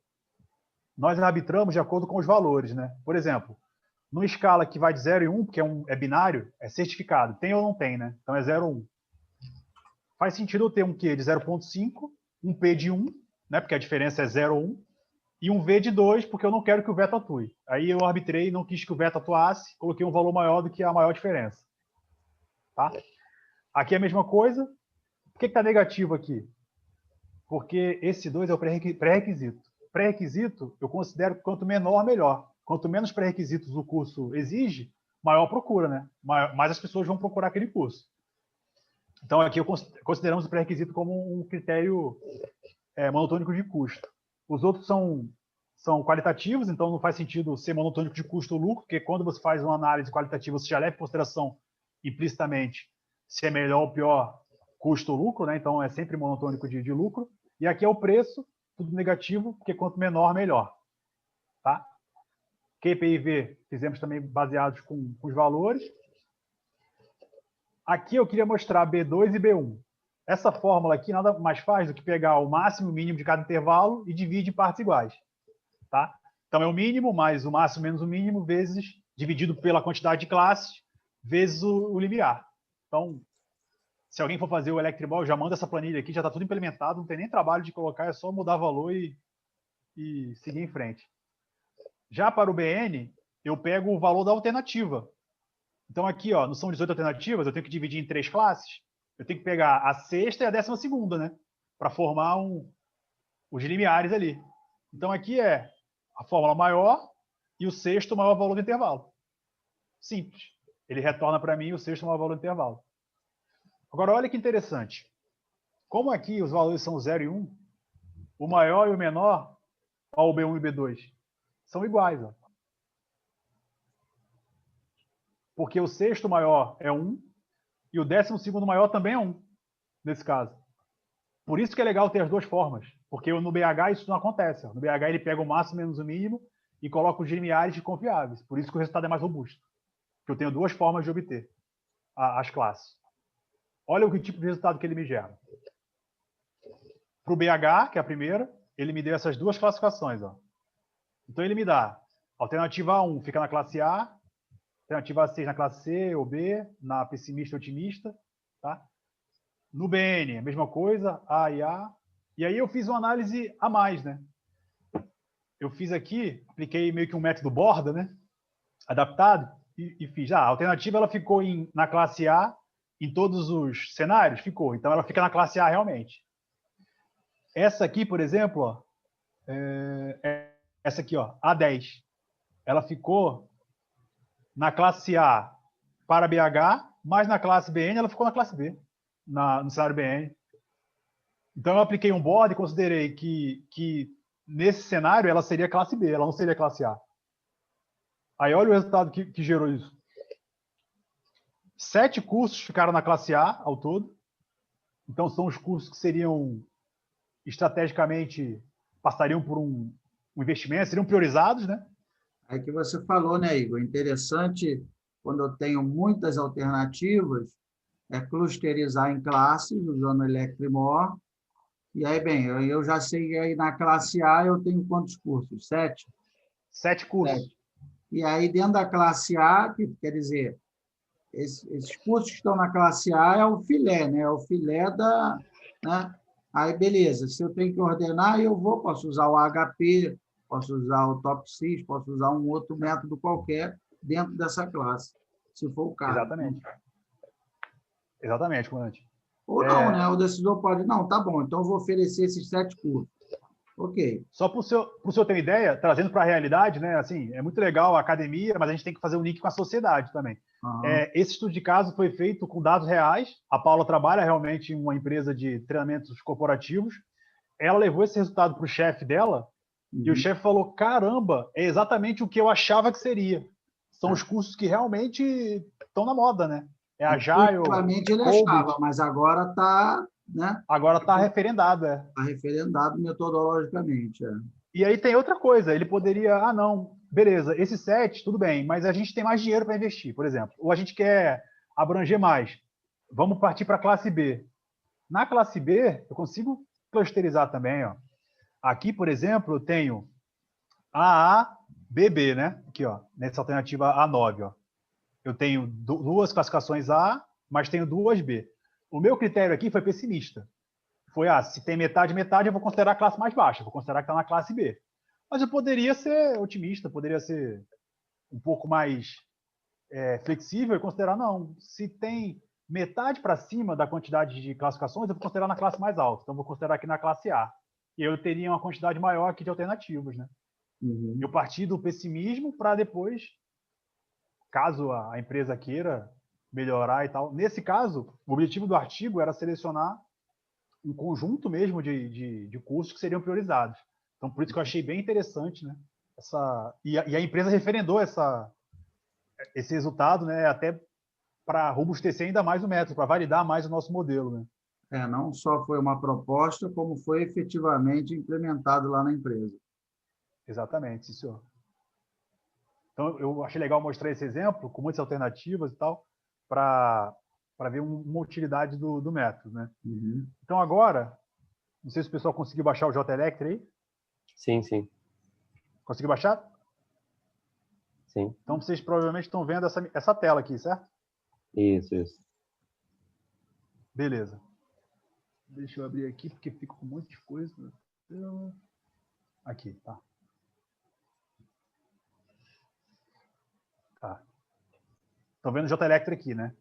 Speaker 2: nós arbitramos de acordo com os valores, né? Por exemplo, numa escala que vai de 0 e 1, porque é binário, é certificado. Tem ou não tem, né? Então é 0 ou 1. Faz sentido eu ter um Q de 0,5, um P de 1, né? Porque a diferença é 0 ou 1, e um V de 2, porque eu não quero que o veto atue. Aí eu arbitrei, não quis que o veto atuasse, coloquei um valor maior do que a maior diferença. Tá? Aqui é a mesma coisa. Por que está negativo aqui? Porque esse 2 é o pré-requisito. Pré-requisito, eu considero que quanto menor, melhor. Quanto menos pré-requisitos o curso exige, maior procura, né? Mais as pessoas vão procurar aquele curso. Então, aqui consideramos o pré-requisito como um critério monotônico de custo. Os outros são qualitativos, então não faz sentido ser monotônico de custo ou lucro, porque quando você faz uma análise qualitativa, você já leva em consideração implicitamente se é melhor ou pior custo ou lucro, né? Então é sempre monotônico de lucro. E aqui é o preço, tudo negativo, porque quanto menor, melhor. Tá? QP e V fizemos também baseados com os valores. Aqui eu queria mostrar B2 e B1. Essa fórmula aqui nada mais faz do que pegar o máximo e o mínimo de cada intervalo e divide em partes iguais. Tá? Então é o mínimo mais o máximo menos o mínimo vezes dividido pela quantidade de classes vezes o limiar. Então, se alguém for fazer o Electriball, já manda essa planilha aqui, já está tudo implementado, não tem nem trabalho de colocar, é só mudar valor e seguir em frente. Já para o BN, eu pego o valor da alternativa. Então aqui, ó, não são 18 alternativas, eu tenho que dividir em 3 classes. Eu tenho que pegar a sexta e a 12ª, né? Para formar os limiares ali. Então aqui é a fórmula maior e o sexto maior valor do intervalo. Simples. Ele retorna para mim o sexto maior valor do intervalo. Agora, olha que interessante. Como aqui os valores são 0 e 1, o maior e o menor, ó, o B1 e o B2, são iguais. Ó. Porque o sexto maior é 1 e o 12º maior também é 1, nesse caso. Por isso que é legal ter as duas formas. Porque no BH isso não acontece. Ó. No BH ele pega o máximo menos o mínimo e coloca os limiares confiáveis. Por isso que o resultado é mais robusto. Porque eu tenho duas formas de obter as classes. Olha o tipo de resultado que ele me gera. Para o BH, que é a primeira, ele me deu essas duas classificações. Ó. Então ele me dá alternativa A1 fica na classe A, alternativa A6 na classe C ou B, na pessimista e otimista. Tá? No BN, a mesma coisa, A e A. E aí eu fiz uma análise a mais, né? Eu fiz aqui, apliquei meio que um método borda, né? Adaptado, e fiz. A alternativa ela ficou na classe A em todos os cenários? Ficou. Então ela fica na classe A realmente. Essa aqui, por exemplo, ó, essa aqui, ó, A10, ela ficou na classe A para BH, mas na classe BN ela ficou na classe B, no cenário BN. Então eu apliquei um borda e considerei que nesse cenário ela seria classe B, ela não seria classe A. Aí olha o resultado que gerou isso. 7 cursos ficaram na classe A ao todo. Então são os cursos que seriam estrategicamente, passariam por um investimento, seriam priorizados, né?
Speaker 1: Aí que você falou, né, Igor? Interessante, quando eu tenho muitas alternativas, é clusterizar em classes, usando o Electromore. E aí, bem, eu já sei que aí na classe A eu tenho quantos cursos? 7?
Speaker 2: 7 cursos.
Speaker 1: 7. E aí, dentro da classe A, que quer dizer, esses cursos que estão na classe A é o filé, né? É o filé da... Né? Aí, beleza, se eu tenho que ordenar, posso usar o HP, posso usar o TOPSIS, posso usar um outro método qualquer dentro dessa classe, se for o caso.
Speaker 2: Exatamente. Exatamente, comandante.
Speaker 1: Ou não, né? O decisor pode, não, tá bom, então eu vou oferecer esses 7 cursos. Ok.
Speaker 2: Só para o senhor ter uma ideia, trazendo para a realidade, né? Assim, é muito legal a academia, mas a gente tem que fazer um link com a sociedade também.
Speaker 1: Uhum.
Speaker 2: Esse estudo de caso foi feito com dados reais. A Paula trabalha realmente em uma empresa de treinamentos corporativos. Ela levou esse resultado para o chefe dela e o chefe falou: caramba, é exatamente o que eu achava que seria. São os cursos que realmente estão na moda, né? É Agile.
Speaker 1: Antigamente ele achava, mas agora está... Né?
Speaker 2: Agora está referendado.
Speaker 1: Está referendado metodologicamente.
Speaker 2: E aí tem outra coisa, ele poderia, não, beleza, esse 7, tudo bem, mas a gente tem mais dinheiro para investir, por exemplo. Ou a gente quer abranger mais. Vamos partir para a classe B. Na classe B, eu consigo clusterizar também. Ó. Aqui, por exemplo, eu tenho AA, BB, né? Aqui, ó, nessa alternativa A9. Ó. Eu tenho duas classificações A, mas tenho duas B. O meu critério aqui foi pessimista. Foi, se tem metade, metade, eu vou considerar a classe mais baixa, vou considerar que está na classe B. Mas eu poderia ser otimista, poderia ser um pouco mais flexível e considerar, não, se tem metade para cima da quantidade de classificações, eu vou considerar na classe mais alta. Então, vou considerar aqui na classe A. E eu teria uma quantidade maior aqui de alternativas. Né?
Speaker 1: Uhum.
Speaker 2: Eu parti do pessimismo para depois, caso a empresa queira melhorar e tal. Nesse caso, o objetivo do artigo era selecionar um conjunto mesmo de cursos que seriam priorizados. Então, por isso que eu achei bem interessante, né? E a empresa referendou esse resultado, né? Até para robustecer ainda mais o método, para validar mais o nosso modelo, né?
Speaker 1: Não só foi uma proposta, como foi efetivamente implementado lá na empresa.
Speaker 2: Exatamente, sim, senhor. Então, eu achei legal mostrar esse exemplo, com muitas alternativas e tal, para ver uma utilidade do método, né?
Speaker 1: Uhum.
Speaker 2: Então, agora, não sei se o pessoal conseguiu baixar o JElectra aí.
Speaker 3: Sim, sim.
Speaker 2: Conseguiu baixar?
Speaker 3: Sim.
Speaker 2: Então, vocês provavelmente estão vendo essa tela aqui, certo?
Speaker 3: Isso.
Speaker 2: Beleza. Deixa eu abrir aqui, porque fica com um monte de coisa. Aqui, tá. Tá. Estão vendo o J-Electro aqui, né?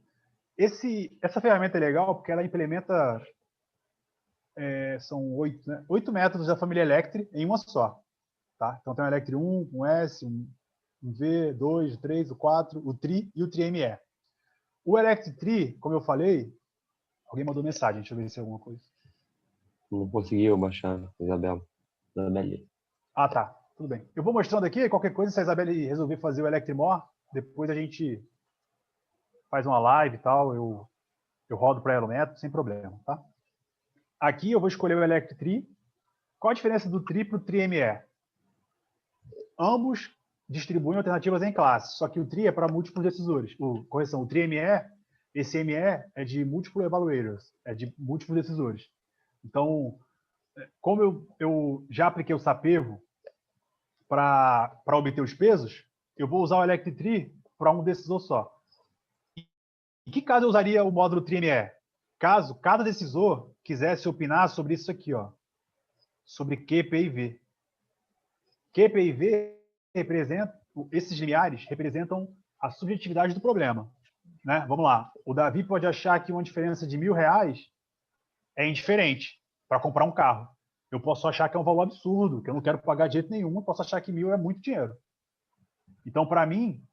Speaker 2: Essa ferramenta é legal porque ela implementa são 8, né? 8 métodos da família Electri em uma só. Tá? Então tem o Electri 1, um S, um V, 2, 3, o 4, o TRI e o TRI-ME. O Electri TRI, como eu falei, alguém mandou mensagem, deixa eu ver se é alguma coisa.
Speaker 3: Não conseguiu baixar, Isabela. Isabelle.
Speaker 2: Ah, tá. Tudo bem. Eu vou mostrando aqui, qualquer coisa, se a Isabelle resolver fazer o Electri More, depois a gente faz uma live e tal, eu rodo para ela o método, sem problema, tá? Aqui eu vou escolher o Electri TRI. Qual a diferença do TRI para o TRI-ME? Ambos distribuem alternativas em classes, só que o TRI é para múltiplos decisores. O TRI-ME, esse ME é de múltiplos evaluators, é de múltiplos decisores. Então, como eu já apliquei o Sapevo para obter os pesos, eu vou usar o Electri TRI para um decisor só. Em que caso eu usaria o módulo TRI-ME? Caso cada decisor quisesse opinar sobre isso aqui, ó, sobre Q, P e V. Q, P e V representam, esses limiares representam a subjetividade do problema. Né? Vamos lá. O Davi pode achar que uma diferença de R$ 1.000 é indiferente para comprar um carro. Eu posso achar que é um valor absurdo, que eu não quero pagar de jeito nenhum, eu posso achar que 1.000 é muito dinheiro. Então, para mim,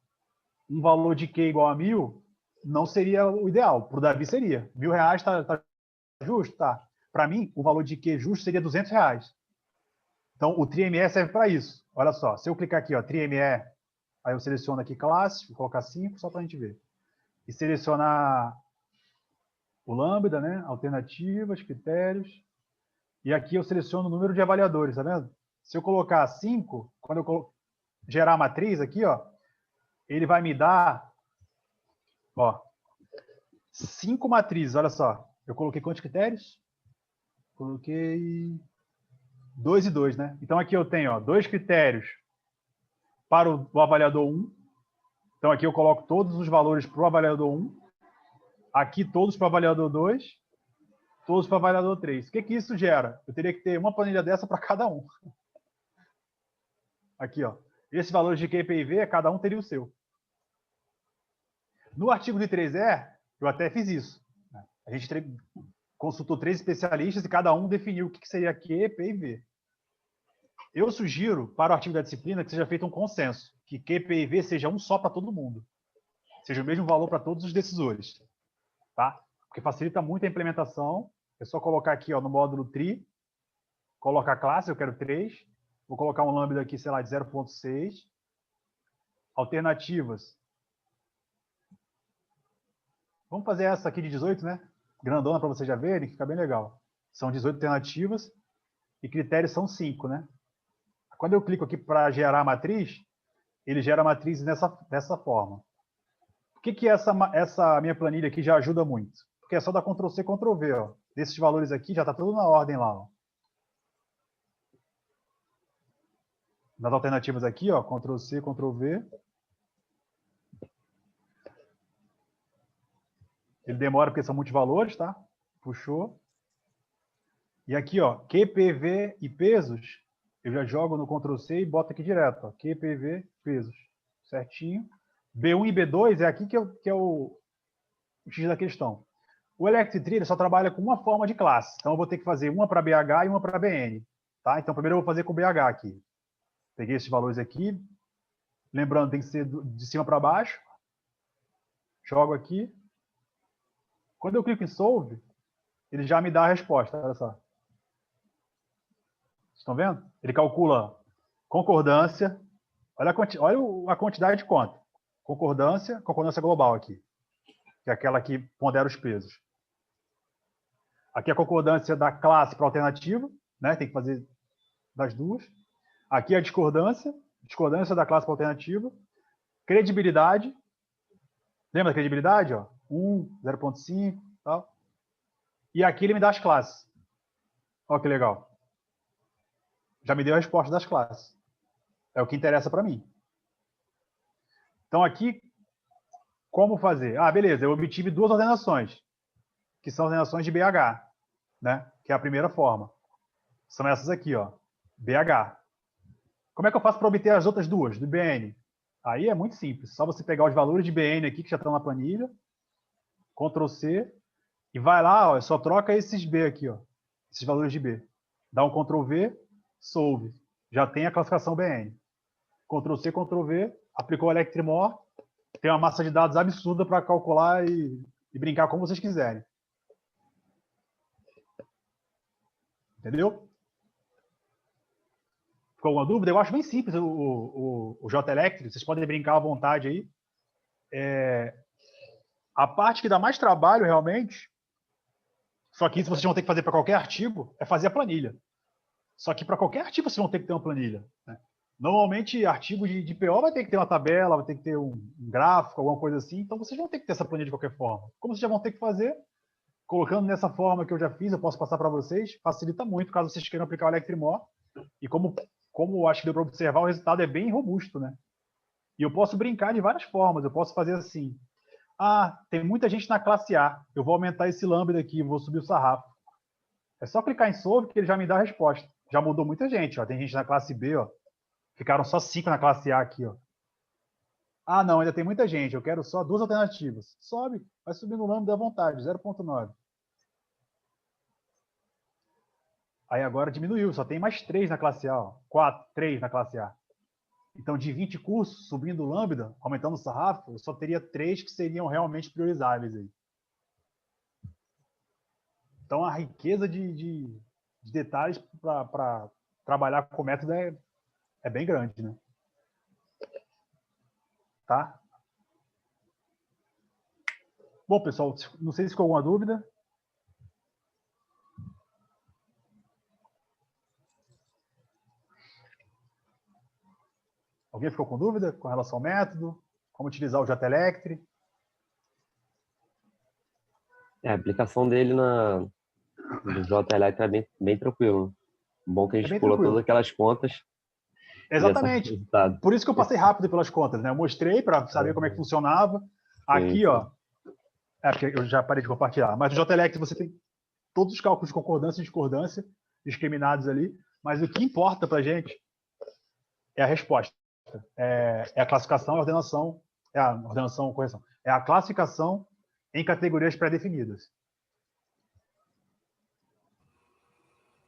Speaker 2: um valor de Q igual a 1.000 não seria o ideal. Para o Davi seria. R$ 1.000 está justo? Tá. Para mim, o valor de Q justo seria R$ 200. Então, o TRI-ME serve para isso. Olha só, se eu clicar aqui, ó, TRI-ME, aí eu seleciono aqui classe, vou colocar 5 só para a gente ver. E selecionar o lambda, né? Alternativas, critérios. E aqui eu seleciono o número de avaliadores, tá vendo? Se eu colocar 5, quando eu gerar a matriz aqui, ó, ele vai me dar, ó, 5 matrizes, olha só. Eu coloquei quantos critérios? Coloquei 2 e 2, né? Então aqui eu tenho, ó, 2 critérios para o avaliador 1. Então aqui eu coloco todos os valores para o avaliador 1. Aqui todos para o avaliador 2. Todos para o avaliador 3. O que isso gera? Eu teria que ter uma planilha dessa para cada um. Aqui, ó. Esses valores de Q, P e V, cada um teria o seu. No artigo de 3E, eu até fiz isso. A gente consultou 3 especialistas e cada um definiu o que seria Q, P e V. Eu sugiro, para o artigo da disciplina, que seja feito um consenso, que Q, P e V seja um só para todo mundo. Seja o mesmo valor para todos os decisores. Tá? Porque facilita muito a implementação. É só colocar aqui, ó, no módulo TRI, colocar a classe, eu quero 3. Vou colocar um lambda aqui, sei lá, de 0.6. Alternativas. Vamos fazer essa aqui de 18, né? Grandona para vocês já verem, fica bem legal. São 18 alternativas e critérios são 5, né? Quando eu clico aqui para gerar a matriz, ele gera a matriz dessa forma. Por que essa minha planilha aqui já ajuda muito? Porque é só dar Ctrl+C, Ctrl+V. Ó. Desses valores aqui já está tudo na ordem lá. Ó. Nas alternativas aqui, ó, Ctrl+C, Ctrl+V. Ele demora porque são muitos valores, tá? Puxou. E aqui, ó, QPV e pesos, eu já jogo no Ctrl+C e boto aqui direto. Ó, QPV, pesos. Certinho. B1 e B2 é aqui que é o X da questão. O Electri TRI só trabalha com uma forma de classe. Então, eu vou ter que fazer uma para BH e uma para BN. Tá? Então, primeiro eu vou fazer com BH aqui. Peguei esses valores aqui. Lembrando, tem que ser de cima para baixo. Jogo aqui. Quando eu clico em Solve, ele já me dá a resposta. Olha só. Vocês estão vendo? Ele calcula concordância. Olha a quantidade de conta. Concordância global aqui. Que é aquela que pondera os pesos. Aqui a concordância da classe para a alternativa, né? Tem que fazer das duas. Aqui a discordância da classe para a alternativa. Credibilidade. Lembra da credibilidade? Ó? 1, 0.5, tal. E aqui ele me dá as classes. Olha que legal. Já me deu a resposta das classes. É o que interessa para mim. Então aqui, Como fazer? Ah, beleza, eu obtive 2 ordenações, que são ordenações de BH, né? Que é a primeira forma. São essas aqui, ó, BH. Como é que eu faço para obter as outras duas, do BN? Aí é muito simples, só você pegar os valores de BN aqui, que já estão na planilha, Ctrl C, e vai lá, ó, só troca esses B aqui, ó, esses valores de B. Dá um Ctrl V, solve. Já tem a classificação BN. Ctrl C, Ctrl V, aplicou o Electrimor, tem uma massa de dados absurda para calcular e brincar como vocês quiserem. Entendeu? Ficou alguma dúvida? Eu acho bem simples o JElectri, vocês podem brincar à vontade aí. A parte que dá mais trabalho, realmente, só que isso vocês vão ter que fazer para qualquer artigo, é fazer a planilha. Só que para qualquer artigo vocês vão ter que ter uma planilha, né? Normalmente, artigo de PO vai ter que ter uma tabela, vai ter que ter um gráfico, alguma coisa assim. Então, vocês vão ter que ter essa planilha de qualquer forma. Como vocês já vão ter que fazer, colocando nessa forma que eu já fiz, eu posso passar para vocês, facilita muito caso vocês queiram aplicar o Electrimor. E como acho que deu para observar, o resultado é bem robusto, né? E eu posso brincar de várias formas. Eu posso fazer assim. Ah, tem muita gente na classe A. Eu vou aumentar esse lambda aqui, vou subir o sarrafo. É só clicar em Solve que ele já me dá a resposta. Já mudou muita gente, ó. Tem gente na classe B, ó. Ficaram só 5 na classe A aqui, ó. Ah, não, ainda tem muita gente. Eu quero só 2 alternativas. Sobe, vai subindo o lambda à vontade, 0,9. Aí agora diminuiu, só tem mais 3 na classe A, ó. 4, 3 na classe A. Então, de 20 cursos, subindo o lambda, aumentando o sarrafo, eu só teria 3 que seriam realmente priorizáveis aí. Então, a riqueza de detalhes para trabalhar com o método é bem grande, né? Tá? Bom, pessoal, não sei se ficou alguma dúvida. Alguém ficou com dúvida com relação ao método? Como utilizar o JElectri?
Speaker 3: A aplicação dele do JElectri é bem tranquilo. Bom que a gente pula todas aquelas contas.
Speaker 2: Exatamente. Por isso que eu passei rápido pelas contas, né? Eu mostrei para saber como é que funcionava. Aqui, ó. Porque eu já parei de compartilhar. Mas no JElectri você tem todos os cálculos de concordância e discordância discriminados ali. Mas o que importa para a gente é a resposta. É a classificação e a ordenação. Correção. É a classificação em categorias pré-definidas.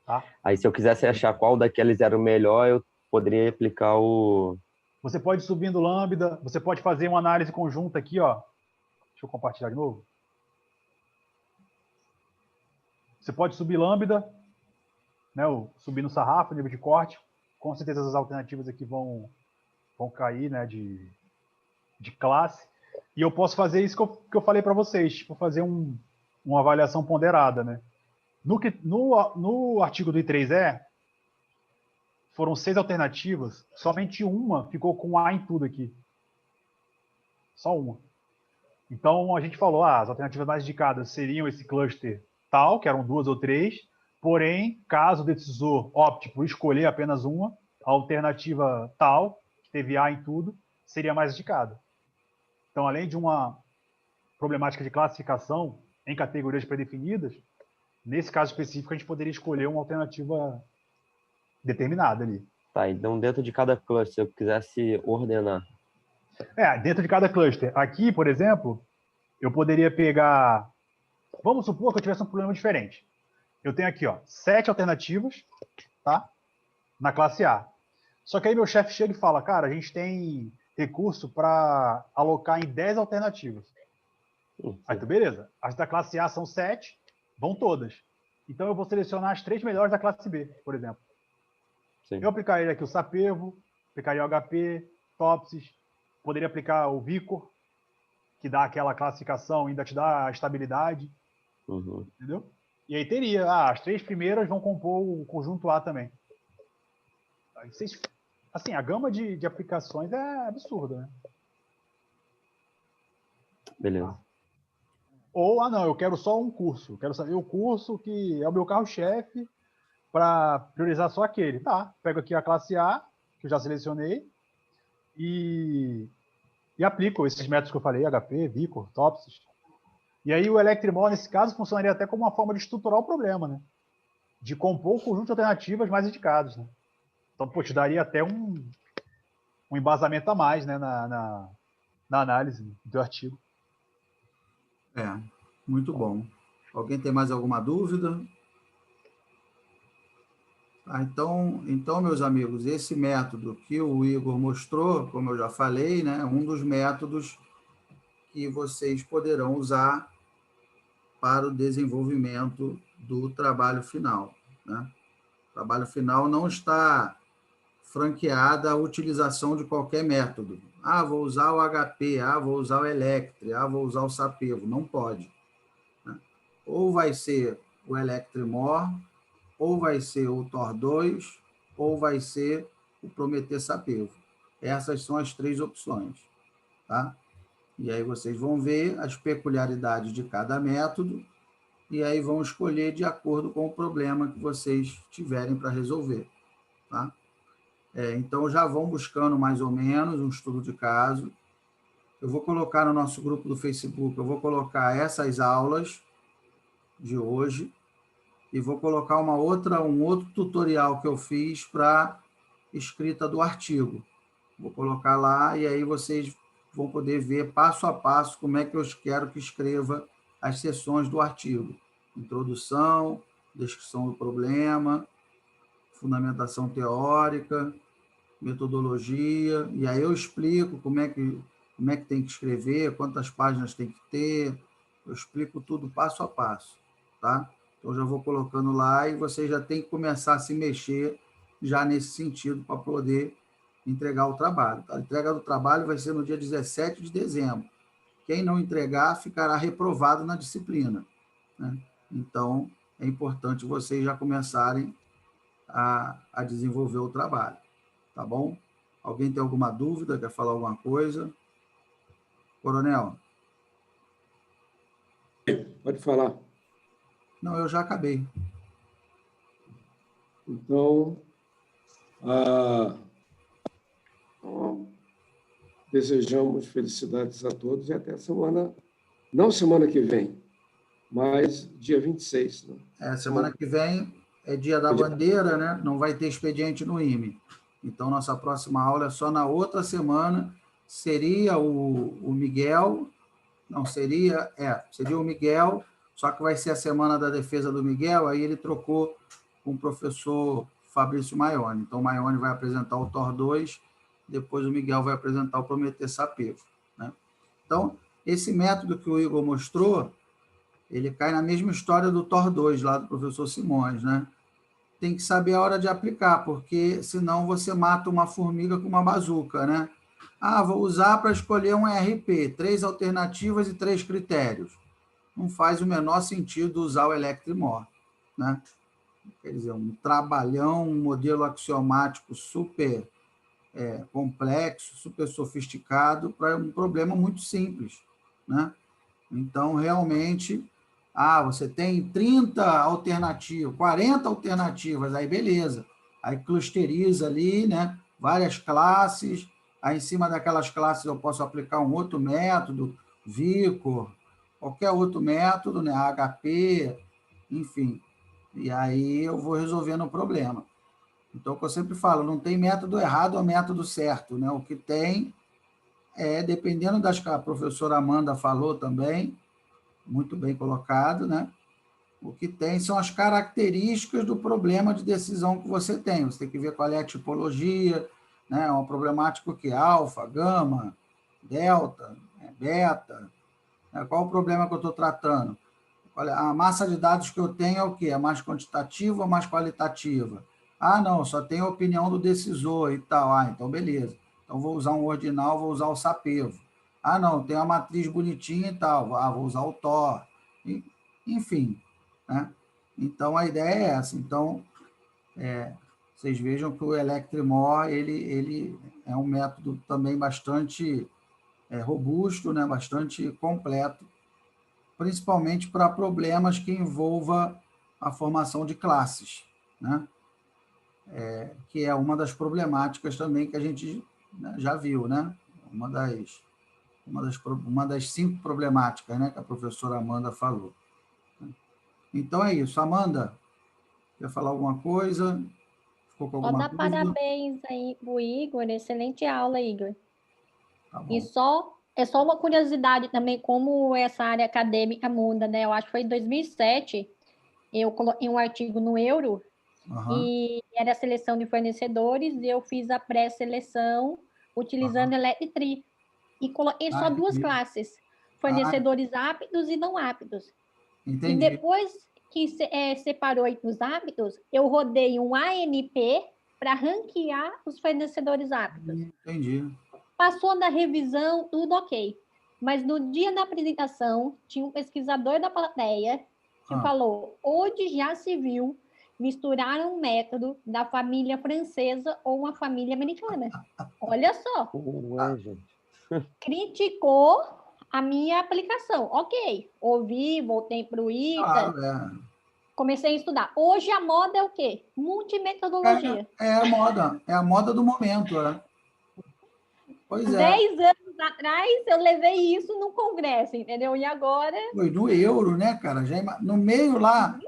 Speaker 2: Tá?
Speaker 3: Aí, se eu quisesse achar qual daqueles era o melhor, eu poderia aplicar o...
Speaker 2: Você pode subir no lambda, você pode fazer uma análise conjunta aqui, ó. Deixa eu compartilhar de novo. Você pode subir lambda, né, subir no sarrafo, nível de corte. Com certeza as alternativas aqui vão cair, né, de classe. E eu posso fazer isso que eu falei para vocês, tipo, fazer uma avaliação ponderada, né? No artigo do I3E, foram 6 alternativas, somente uma ficou com A em tudo aqui. Só uma. Então, a gente falou, as alternativas mais indicadas seriam esse cluster tal, que eram 2 ou 3, porém, caso o decisor opte por escolher apenas uma, a alternativa tal, que teve A em tudo, seria mais indicada. Então, além de uma problemática de classificação em categorias predefinidas, nesse caso específico, a gente poderia escolher uma alternativa determinada ali.
Speaker 3: Tá, então dentro de cada cluster, se eu quisesse ordenar.
Speaker 2: Dentro de cada cluster. Aqui, por exemplo, eu poderia pegar... Vamos supor que eu tivesse um problema diferente. Eu tenho aqui, ó, 7 alternativas, tá? Na classe A. Só que aí meu chefe chega e fala, cara, a gente tem recurso para alocar em 10 alternativas. Aí, então, beleza. As da classe A são 7, vão todas. Então, eu vou selecionar as 3 melhores da classe B, por exemplo. Sim. Eu aplicaria aqui o Sapevo, aplicaria o HP, Topsys, poderia aplicar o Vicor, que dá aquela classificação, ainda te dá a estabilidade. Entendeu? E aí teria, as 3 primeiras vão compor o conjunto A também. Assim, a gama de aplicações é absurda, né?
Speaker 3: Beleza.
Speaker 2: Ou, não, eu quero só um curso. Quero saber o curso que é o meu carro-chefe para priorizar só aquele. Tá, pego aqui a classe A, que eu já selecionei, e e aplicam esses métodos que eu falei, HP, Vicor, Topsys. E aí o Electrimor, nesse caso, funcionaria até como uma forma de estruturar o problema, né? De compor o conjunto de alternativas mais indicados, né? Então, pô, te daria até um embasamento a mais, né, na análise do artigo.
Speaker 1: Muito bom. Alguém tem mais alguma dúvida? Então, meus amigos, esse método que o Igor mostrou, como eu já falei, né, é um dos métodos que vocês poderão usar para o desenvolvimento do trabalho final, né? O trabalho final não está franqueada a utilização de qualquer método. Vou usar o HP, vou usar o Electri, vou usar o Sapevo. Não pode, né? Ou vai ser o Electrimor, ou vai ser o Tor2, ou vai ser o Prometer Sapevo. Essas são as 3 opções, tá? E aí vocês vão ver as peculiaridades de cada método e aí vão escolher de acordo com o problema que vocês tiverem para resolver, tá? Então, já vão buscando mais ou menos um estudo de caso. Eu vou colocar no nosso grupo do Facebook, eu vou colocar essas aulas de hoje e vou colocar um outro tutorial que eu fiz para escrita do artigo. Vou colocar lá e aí vocês vão poder ver passo a passo como é que eu quero que escreva as seções do artigo. Introdução, descrição do problema, fundamentação teórica, metodologia, e aí eu explico como é que tem que escrever, quantas páginas tem que ter, eu explico tudo passo a passo, tá? Então, já vou colocando lá e você já tem que começar a se mexer já nesse sentido para poder entregar o trabalho. A entrega do trabalho vai ser no dia 17 de dezembro. Quem não entregar ficará reprovado na disciplina, né? Então, é importante vocês já começarem a desenvolver o trabalho. Tá bom? Alguém tem alguma dúvida? Quer falar alguma coisa? Coronel?
Speaker 4: Pode falar.
Speaker 1: Não, eu já acabei.
Speaker 4: Então, desejamos felicidades a todos e até não semana que vem, mas dia 26. Né?
Speaker 1: Semana que vem é dia da bandeira, né? Não vai ter expediente no IME. Então, nossa próxima aula é só na outra semana. Seria o Miguel, não seria, seria o Miguel, só que vai ser a semana da defesa do Miguel, aí ele trocou com o professor Fabrício Maione. Então, o Maione vai apresentar o Tor2, depois o Miguel vai apresentar o Prometer Sapevo, né? Então, esse método que o Igor mostrou, ele cai na mesma história do Tor2, lá do professor Simões, né? Tem que saber a hora de aplicar, porque senão você mata uma formiga com uma bazuca, né? Vou usar para escolher um ERP, 3 alternativas e 3 critérios. Não faz o menor sentido usar o Electrimor, né? Quer dizer, um trabalhão, um modelo axiomático super complexo, super sofisticado, para um problema muito simples, né? Então, realmente, você tem 30 alternativas, 40 alternativas, aí beleza. Aí clusteriza ali, né? Várias classes, aí em cima daquelas classes eu posso aplicar um outro método, Vicor, qualquer outro método, né? HP, enfim. E aí eu vou resolvendo o problema. Então, o que eu sempre falo, não tem método errado ou método certo, né? O que tem dependendo das que a professora Amanda falou também, muito bem colocado, né? O que tem são as características do problema de decisão que você tem. Você tem que ver qual é a tipologia, né? Uma problemática o quê? Alfa, gama, delta, beta. Né? Qual o problema que eu estou tratando? A massa de dados que eu tenho é o quê? É mais quantitativa ou mais qualitativa? Não, só tem a opinião do decisor e tal. Então beleza. Então vou usar um ordinal, vou usar o Sapevo. Não, tem uma matriz bonitinha e tal. Vou usar o Tor. Enfim, né? Então a ideia é essa. Então, vocês vejam que o Electrimor, ele é um método também bastante robusto, né? Bastante completo, principalmente para problemas que envolvam a formação de classes, né? Que é uma das problemáticas também que a gente, né, já viu, né? Uma das uma das 5 problemáticas, né, que a professora Amanda falou. Então, é isso. Amanda, quer falar alguma coisa? Ficou com alguma dúvida?
Speaker 5: Parabéns aí pro Igor, excelente aula, Igor.
Speaker 1: Tá bom.
Speaker 5: E é só uma curiosidade também, como essa área acadêmica muda, né? Eu acho que foi em 2007, eu coloquei um artigo no Euro, e era a seleção de fornecedores, e eu fiz a pré-seleção utilizando Electri. E coloquei só 2 classes, fornecedores aptos e não aptos.
Speaker 1: Entendi.
Speaker 5: E depois que separou entre os aptos, eu rodei um ANP para ranquear os fornecedores aptos.
Speaker 1: Entendi.
Speaker 5: Passou na revisão, tudo ok. Mas no dia da apresentação, tinha um pesquisador da plateia que falou: hoje já se viu misturar um método da família francesa ou uma família americana. Olha só.
Speaker 3: Ué, gente.
Speaker 5: Criticou a minha aplicação. Ok, ouvi, voltei para o ITA, comecei a estudar. Hoje a moda é o quê? Multimetodologia.
Speaker 1: É a moda do momento. Pois é.
Speaker 5: 10 anos atrás eu levei isso no congresso, entendeu? E agora...
Speaker 1: Foi no Euro, né, cara? Já, no meio lá,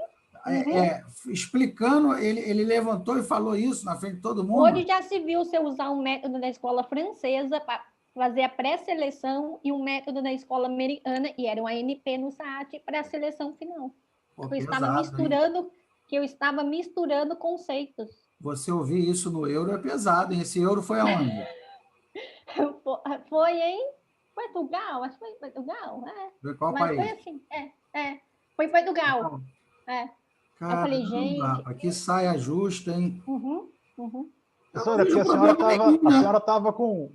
Speaker 1: explicando, ele levantou e falou isso na frente de todo mundo.
Speaker 5: Hoje já se viu você usar um método da escola francesa para fazer a pré-seleção e um método da escola americana, e era um ANP no SAT, para a seleção final.
Speaker 1: Pô,
Speaker 5: eu estava misturando conceitos.
Speaker 1: Você ouvir isso no Euro é pesado, hein? Esse Euro foi aonde?
Speaker 5: Foi em Portugal, acho que foi em Portugal.
Speaker 1: Foi qual
Speaker 5: Mas
Speaker 1: país?
Speaker 5: foi assim, foi em Portugal.
Speaker 1: Caramba,
Speaker 5: eu falei, gente...
Speaker 1: Aqui saia justa, hein?
Speaker 2: Professora, porque a senhora estava com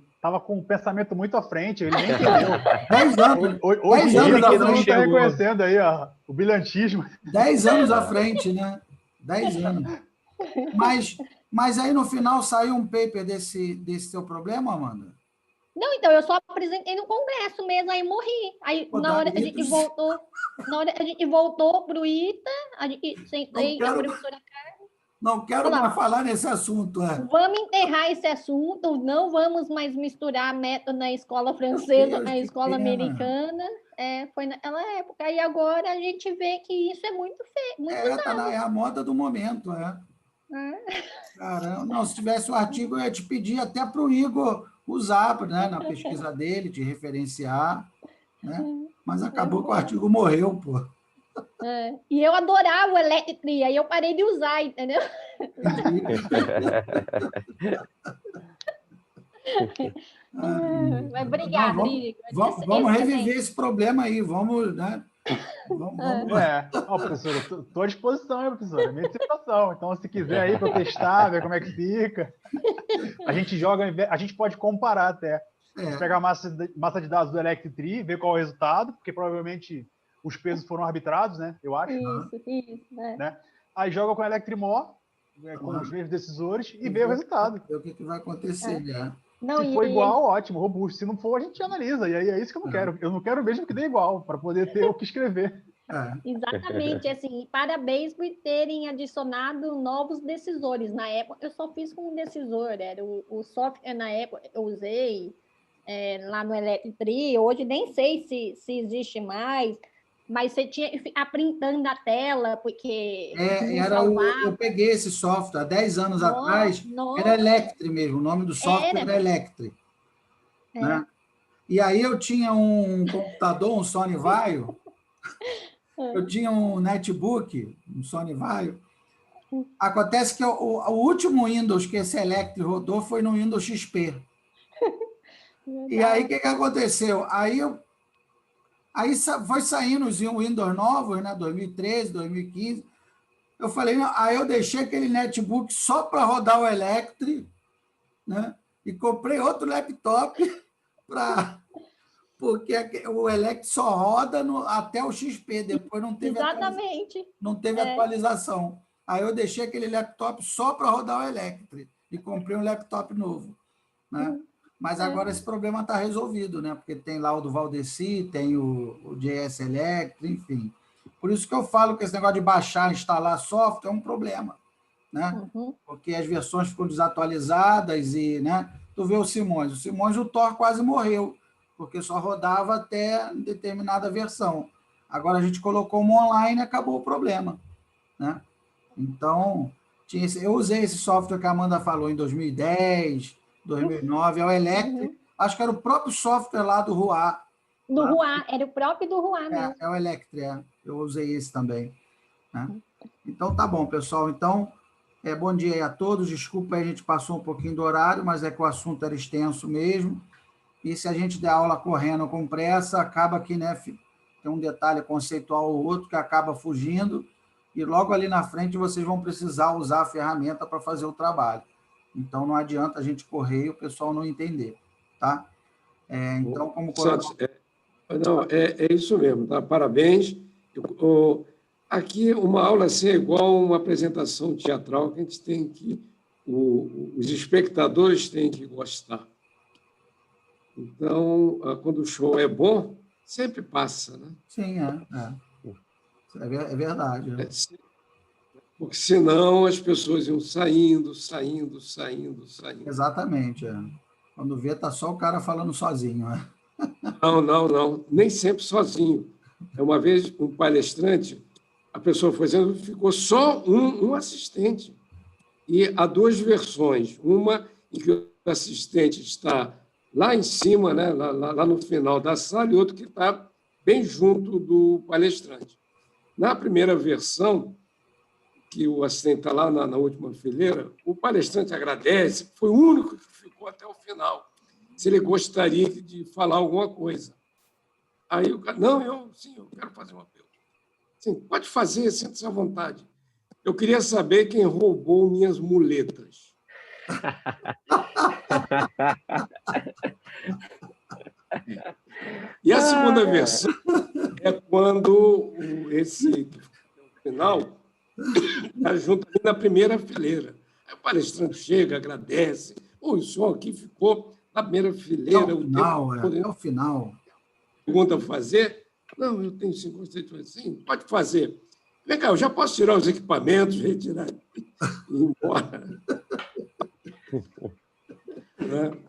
Speaker 2: um pensamento muito à frente, ele nem entendeu.
Speaker 1: 10 anos.
Speaker 2: Hoje em dia, que não está reconhecendo aí o brilhantismo.
Speaker 1: 10 anos à frente, né? 10 anos. Mas aí, no final, saiu um paper desse seu problema, Amanda?
Speaker 5: Não, então, eu só apresentei no congresso mesmo, aí morri. Aí, na hora a gente voltou para o ITA, a professora Carmen.
Speaker 1: Não quero mais falar nesse assunto.
Speaker 5: Vamos enterrar esse assunto, não vamos mais misturar método na escola francesa, na escola americana. Foi naquela época. E agora a gente vê que isso é muito feio.
Speaker 1: É a moda do momento, Caramba, não, se tivesse o artigo, eu ia te pedir até para o Igor usar, né, na pesquisa dele, te referenciar, né? Mas acabou que o artigo morreu, pô.
Speaker 5: E eu adorava o Electri, aí eu parei de usar, entendeu? Mas obrigada,
Speaker 1: vamos reviver esse problema aí, vamos, né?
Speaker 2: Professora, estou à disposição, professora, minha dissertação. Então, se quiser aí para eu testar, ver como é que fica, a gente pode comparar até. Pegar a massa de dados do Electri, ver qual é o resultado, porque provavelmente os pesos foram arbitrados, né? Eu acho.
Speaker 5: Isso.
Speaker 2: Né? Aí joga com o Electrimor, com os mesmos decisores, e vê o resultado.
Speaker 1: Ver o que vai acontecer, né?
Speaker 2: Se for igual, ótimo, robusto. Se não for, a gente analisa. E aí é isso que eu não quero. Eu não quero mesmo que dê igual, para poder ter o que escrever.
Speaker 5: Exatamente. Assim, parabéns por terem adicionado novos decisores. Na época, eu só fiz com um decisor. Era o software, na época, eu usei lá no Electri. Hoje nem sei se existe mais. Mas você tinha que ficar printando a tela, porque...
Speaker 1: eu peguei esse software há 10 anos atrás, era Electri mesmo, o nome do software era Electri. Né? E aí eu tinha um computador, um Sony Vaio, eu tinha um netbook, um Sony Vaio. Acontece que o último Windows que esse Electri rodou foi no Windows XP. E aí, o que aconteceu? Aí foi saindo os Windows novos, né? 2013, 2015. Eu falei, aí eu deixei aquele netbook só para rodar o Electri, né? E comprei outro laptop porque o Electri só roda até o XP, depois não teve atualização. Aí eu deixei aquele laptop só para rodar o Electri e comprei um laptop novo, né? Mas agora esse problema está resolvido, né? Porque tem lá o do Valdeci, tem o JS Electri, enfim. Por isso que eu falo que esse negócio de baixar, instalar software é um problema, né? Porque as versões ficam desatualizadas e, né? Tu vê o Simões. O Tor quase morreu, porque só rodava até determinada versão. Agora a gente colocou como online e acabou o problema, né? Então, eu usei esse software que a Amanda falou em 2010, 2009, é o Electric, acho que era o próprio software lá do Ruá.
Speaker 5: Do Ruá, era o próprio do Ruá mesmo.
Speaker 1: É o Electric, eu usei esse também, né? Então, tá bom, pessoal. Então, bom dia aí a todos. Desculpa, a gente passou um pouquinho do horário, mas é que o assunto era extenso mesmo. E se a gente der aula correndo com pressa, acaba que, né, tem um detalhe conceitual ou outro que acaba fugindo, e logo ali na frente vocês vão precisar usar a ferramenta para fazer o trabalho. Então, não adianta a gente correr e o pessoal não entender, tá? Então, como
Speaker 4: Santos, é isso mesmo, tá? Parabéns. Aqui, uma aula assim é igual uma apresentação teatral que a gente tem que... os espectadores têm que gostar. Então, quando o show é bom, sempre passa, né?
Speaker 1: Sim, é verdade. Né?
Speaker 4: Porque senão as pessoas iam saindo.
Speaker 1: Exatamente. Quando vê, está só o cara falando sozinho. Né?
Speaker 4: Não. Nem sempre sozinho. Uma vez, um palestrante, a pessoa foi dizendo, ficou só um assistente. E há duas versões. Uma em que o assistente está lá em cima, né, lá no final da sala, e outro que está bem junto do palestrante. Na primeira versão, que o assistente está lá na última fileira, o palestrante agradece, foi o único que ficou até o final, se ele gostaria de falar alguma coisa. Aí o cara, eu quero fazer uma pergunta. Sim, pode fazer, sinta-se à vontade. Eu queria saber quem roubou minhas muletas. E a segunda versão é quando esse final está junto ali na primeira fileira. Aí o palestrante chega, agradece. O senhor aqui ficou na primeira fileira.
Speaker 1: Até o final.
Speaker 4: Pergunta a fazer? Não, eu tenho 5 constituintes. Sim, pode fazer. Vem cá, eu já posso tirar os equipamentos, retirar e ir embora.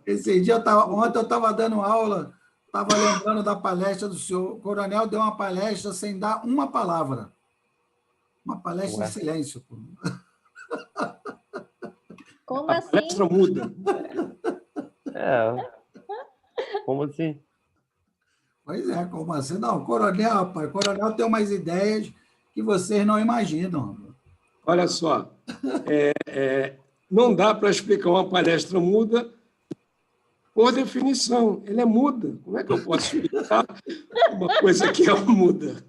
Speaker 1: Esse dia, ontem eu estava dando aula, estava lembrando da palestra do senhor. O coronel deu uma palestra sem dar uma palavra. Uma palestra em silêncio. Pô.
Speaker 5: Como
Speaker 4: a
Speaker 5: assim?
Speaker 4: A palestra muda.
Speaker 3: Como assim?
Speaker 1: Pois é, como assim? Não, coronel, rapaz, o coronel tem umas ideias que vocês não imaginam.
Speaker 4: Olha só, não dá para explicar uma palestra muda por definição. Ela é muda. Como é que eu posso explicar uma coisa que é muda?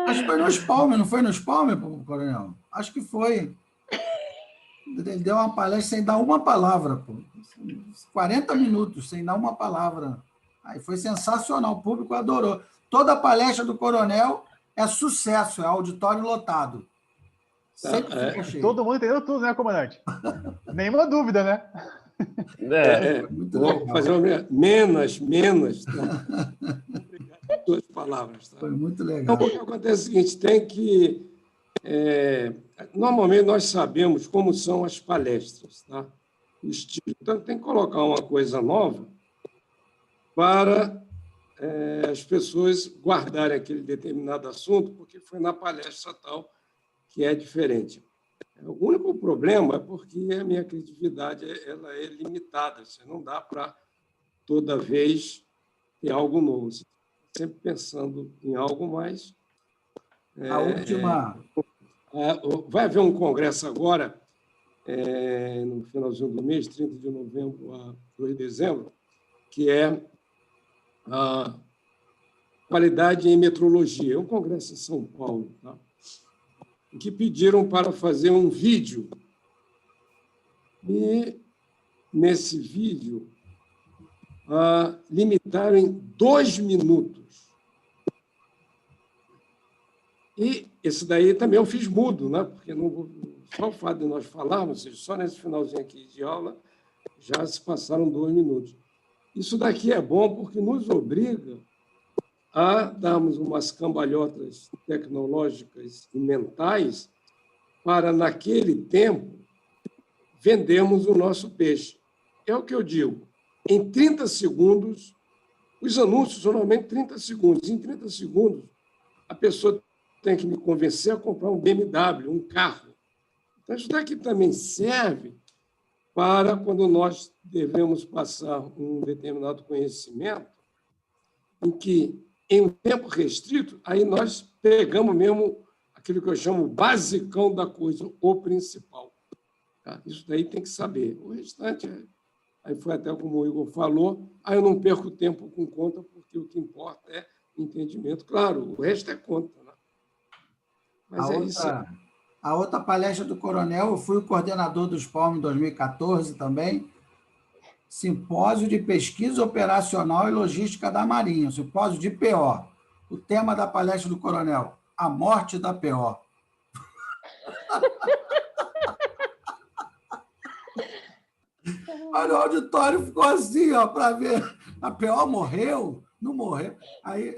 Speaker 1: Acho que foi no Spalmer, não foi no Spalmer, coronel? Acho que foi. Ele deu uma palestra sem dar uma palavra, pô. 40 minutos sem dar uma palavra. Aí foi sensacional, o público adorou. Toda a palestra do coronel é sucesso, é auditório lotado. Sempre fica cheio.
Speaker 2: Todo mundo entendeu tudo, né, comandante? Nenhuma dúvida, né?
Speaker 4: Vou fazer menos. Tá? Obrigado por suas palavras. Tá?
Speaker 1: Foi muito legal.
Speaker 4: Então, o que acontece é o seguinte, tem que... normalmente, nós sabemos como são as palestras, tá? O estilo. Então, tem que colocar uma coisa nova para as pessoas guardarem aquele determinado assunto, porque foi na palestra tal que é diferente. O único problema é porque a minha criatividade ela é limitada. Você não dá para, toda vez, ter algo novo. Você está sempre pensando em algo mais.
Speaker 1: A última...
Speaker 4: Vai haver um congresso agora, no finalzinho do mês, 30 de novembro a 2 de dezembro, que é a qualidade em metrologia. É um congresso em São Paulo, tá? Que pediram para fazer um vídeo. E, nesse vídeo, limitaram em 2 minutos. E esse daí também eu fiz mudo, né? Porque só o fato de nós falarmos, só nesse finalzinho aqui de aula, já se passaram 2 minutos. Isso daqui é bom porque nos obriga a darmos umas cambalhotas tecnológicas e mentais para, naquele tempo, vendermos o nosso peixe. É o que eu digo. em 30 segundos, os anúncios são normalmente 30 segundos. Em 30 segundos, a pessoa tem que me convencer a comprar um BMW, um carro. Então, isso daqui também serve para quando nós devemos passar um determinado conhecimento, em que, em um tempo restrito, aí nós pegamos mesmo aquilo que eu chamo o basicão da coisa, o principal. Tá? Isso daí tem que saber. O restante, aí foi até como o Igor falou, aí eu não perco tempo com conta, porque o que importa é entendimento. Claro, o resto é conta. Né? Mas isso.
Speaker 1: A outra palestra do Coronel, eu fui o coordenador dos POM em 2014 também, Simpósio de Pesquisa Operacional e Logística da Marinha, simpósio de PO. O tema da palestra do Coronel, a morte da PO. Aí o auditório ficou assim, ó, para ver. A PO morreu? Não morreu. Aí...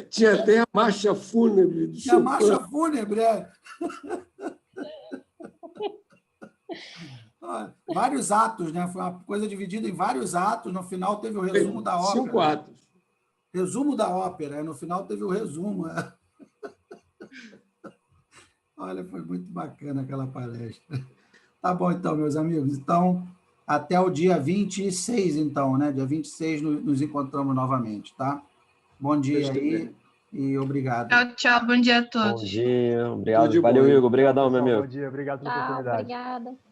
Speaker 4: Tinha até a marcha fúnebre.
Speaker 1: Tinha a marcha fúnebre, é. Vários atos, né? Foi uma coisa dividida em vários atos. No final teve o resumo da ópera.
Speaker 4: 5 atos.
Speaker 1: Resumo da ópera. No final teve o resumo. Olha, foi muito bacana aquela palestra. Tá bom, então, meus amigos. Então, até o dia 26, então, né? Dia 26 nos encontramos novamente, tá? Bom dia aí e obrigado.
Speaker 6: Tchau, tchau. Bom dia a todos.
Speaker 3: Bom dia. Obrigado. Valeu, Igor. Obrigadão, meu amigo.
Speaker 2: Bom dia. Obrigado pela oportunidade.
Speaker 5: Obrigada.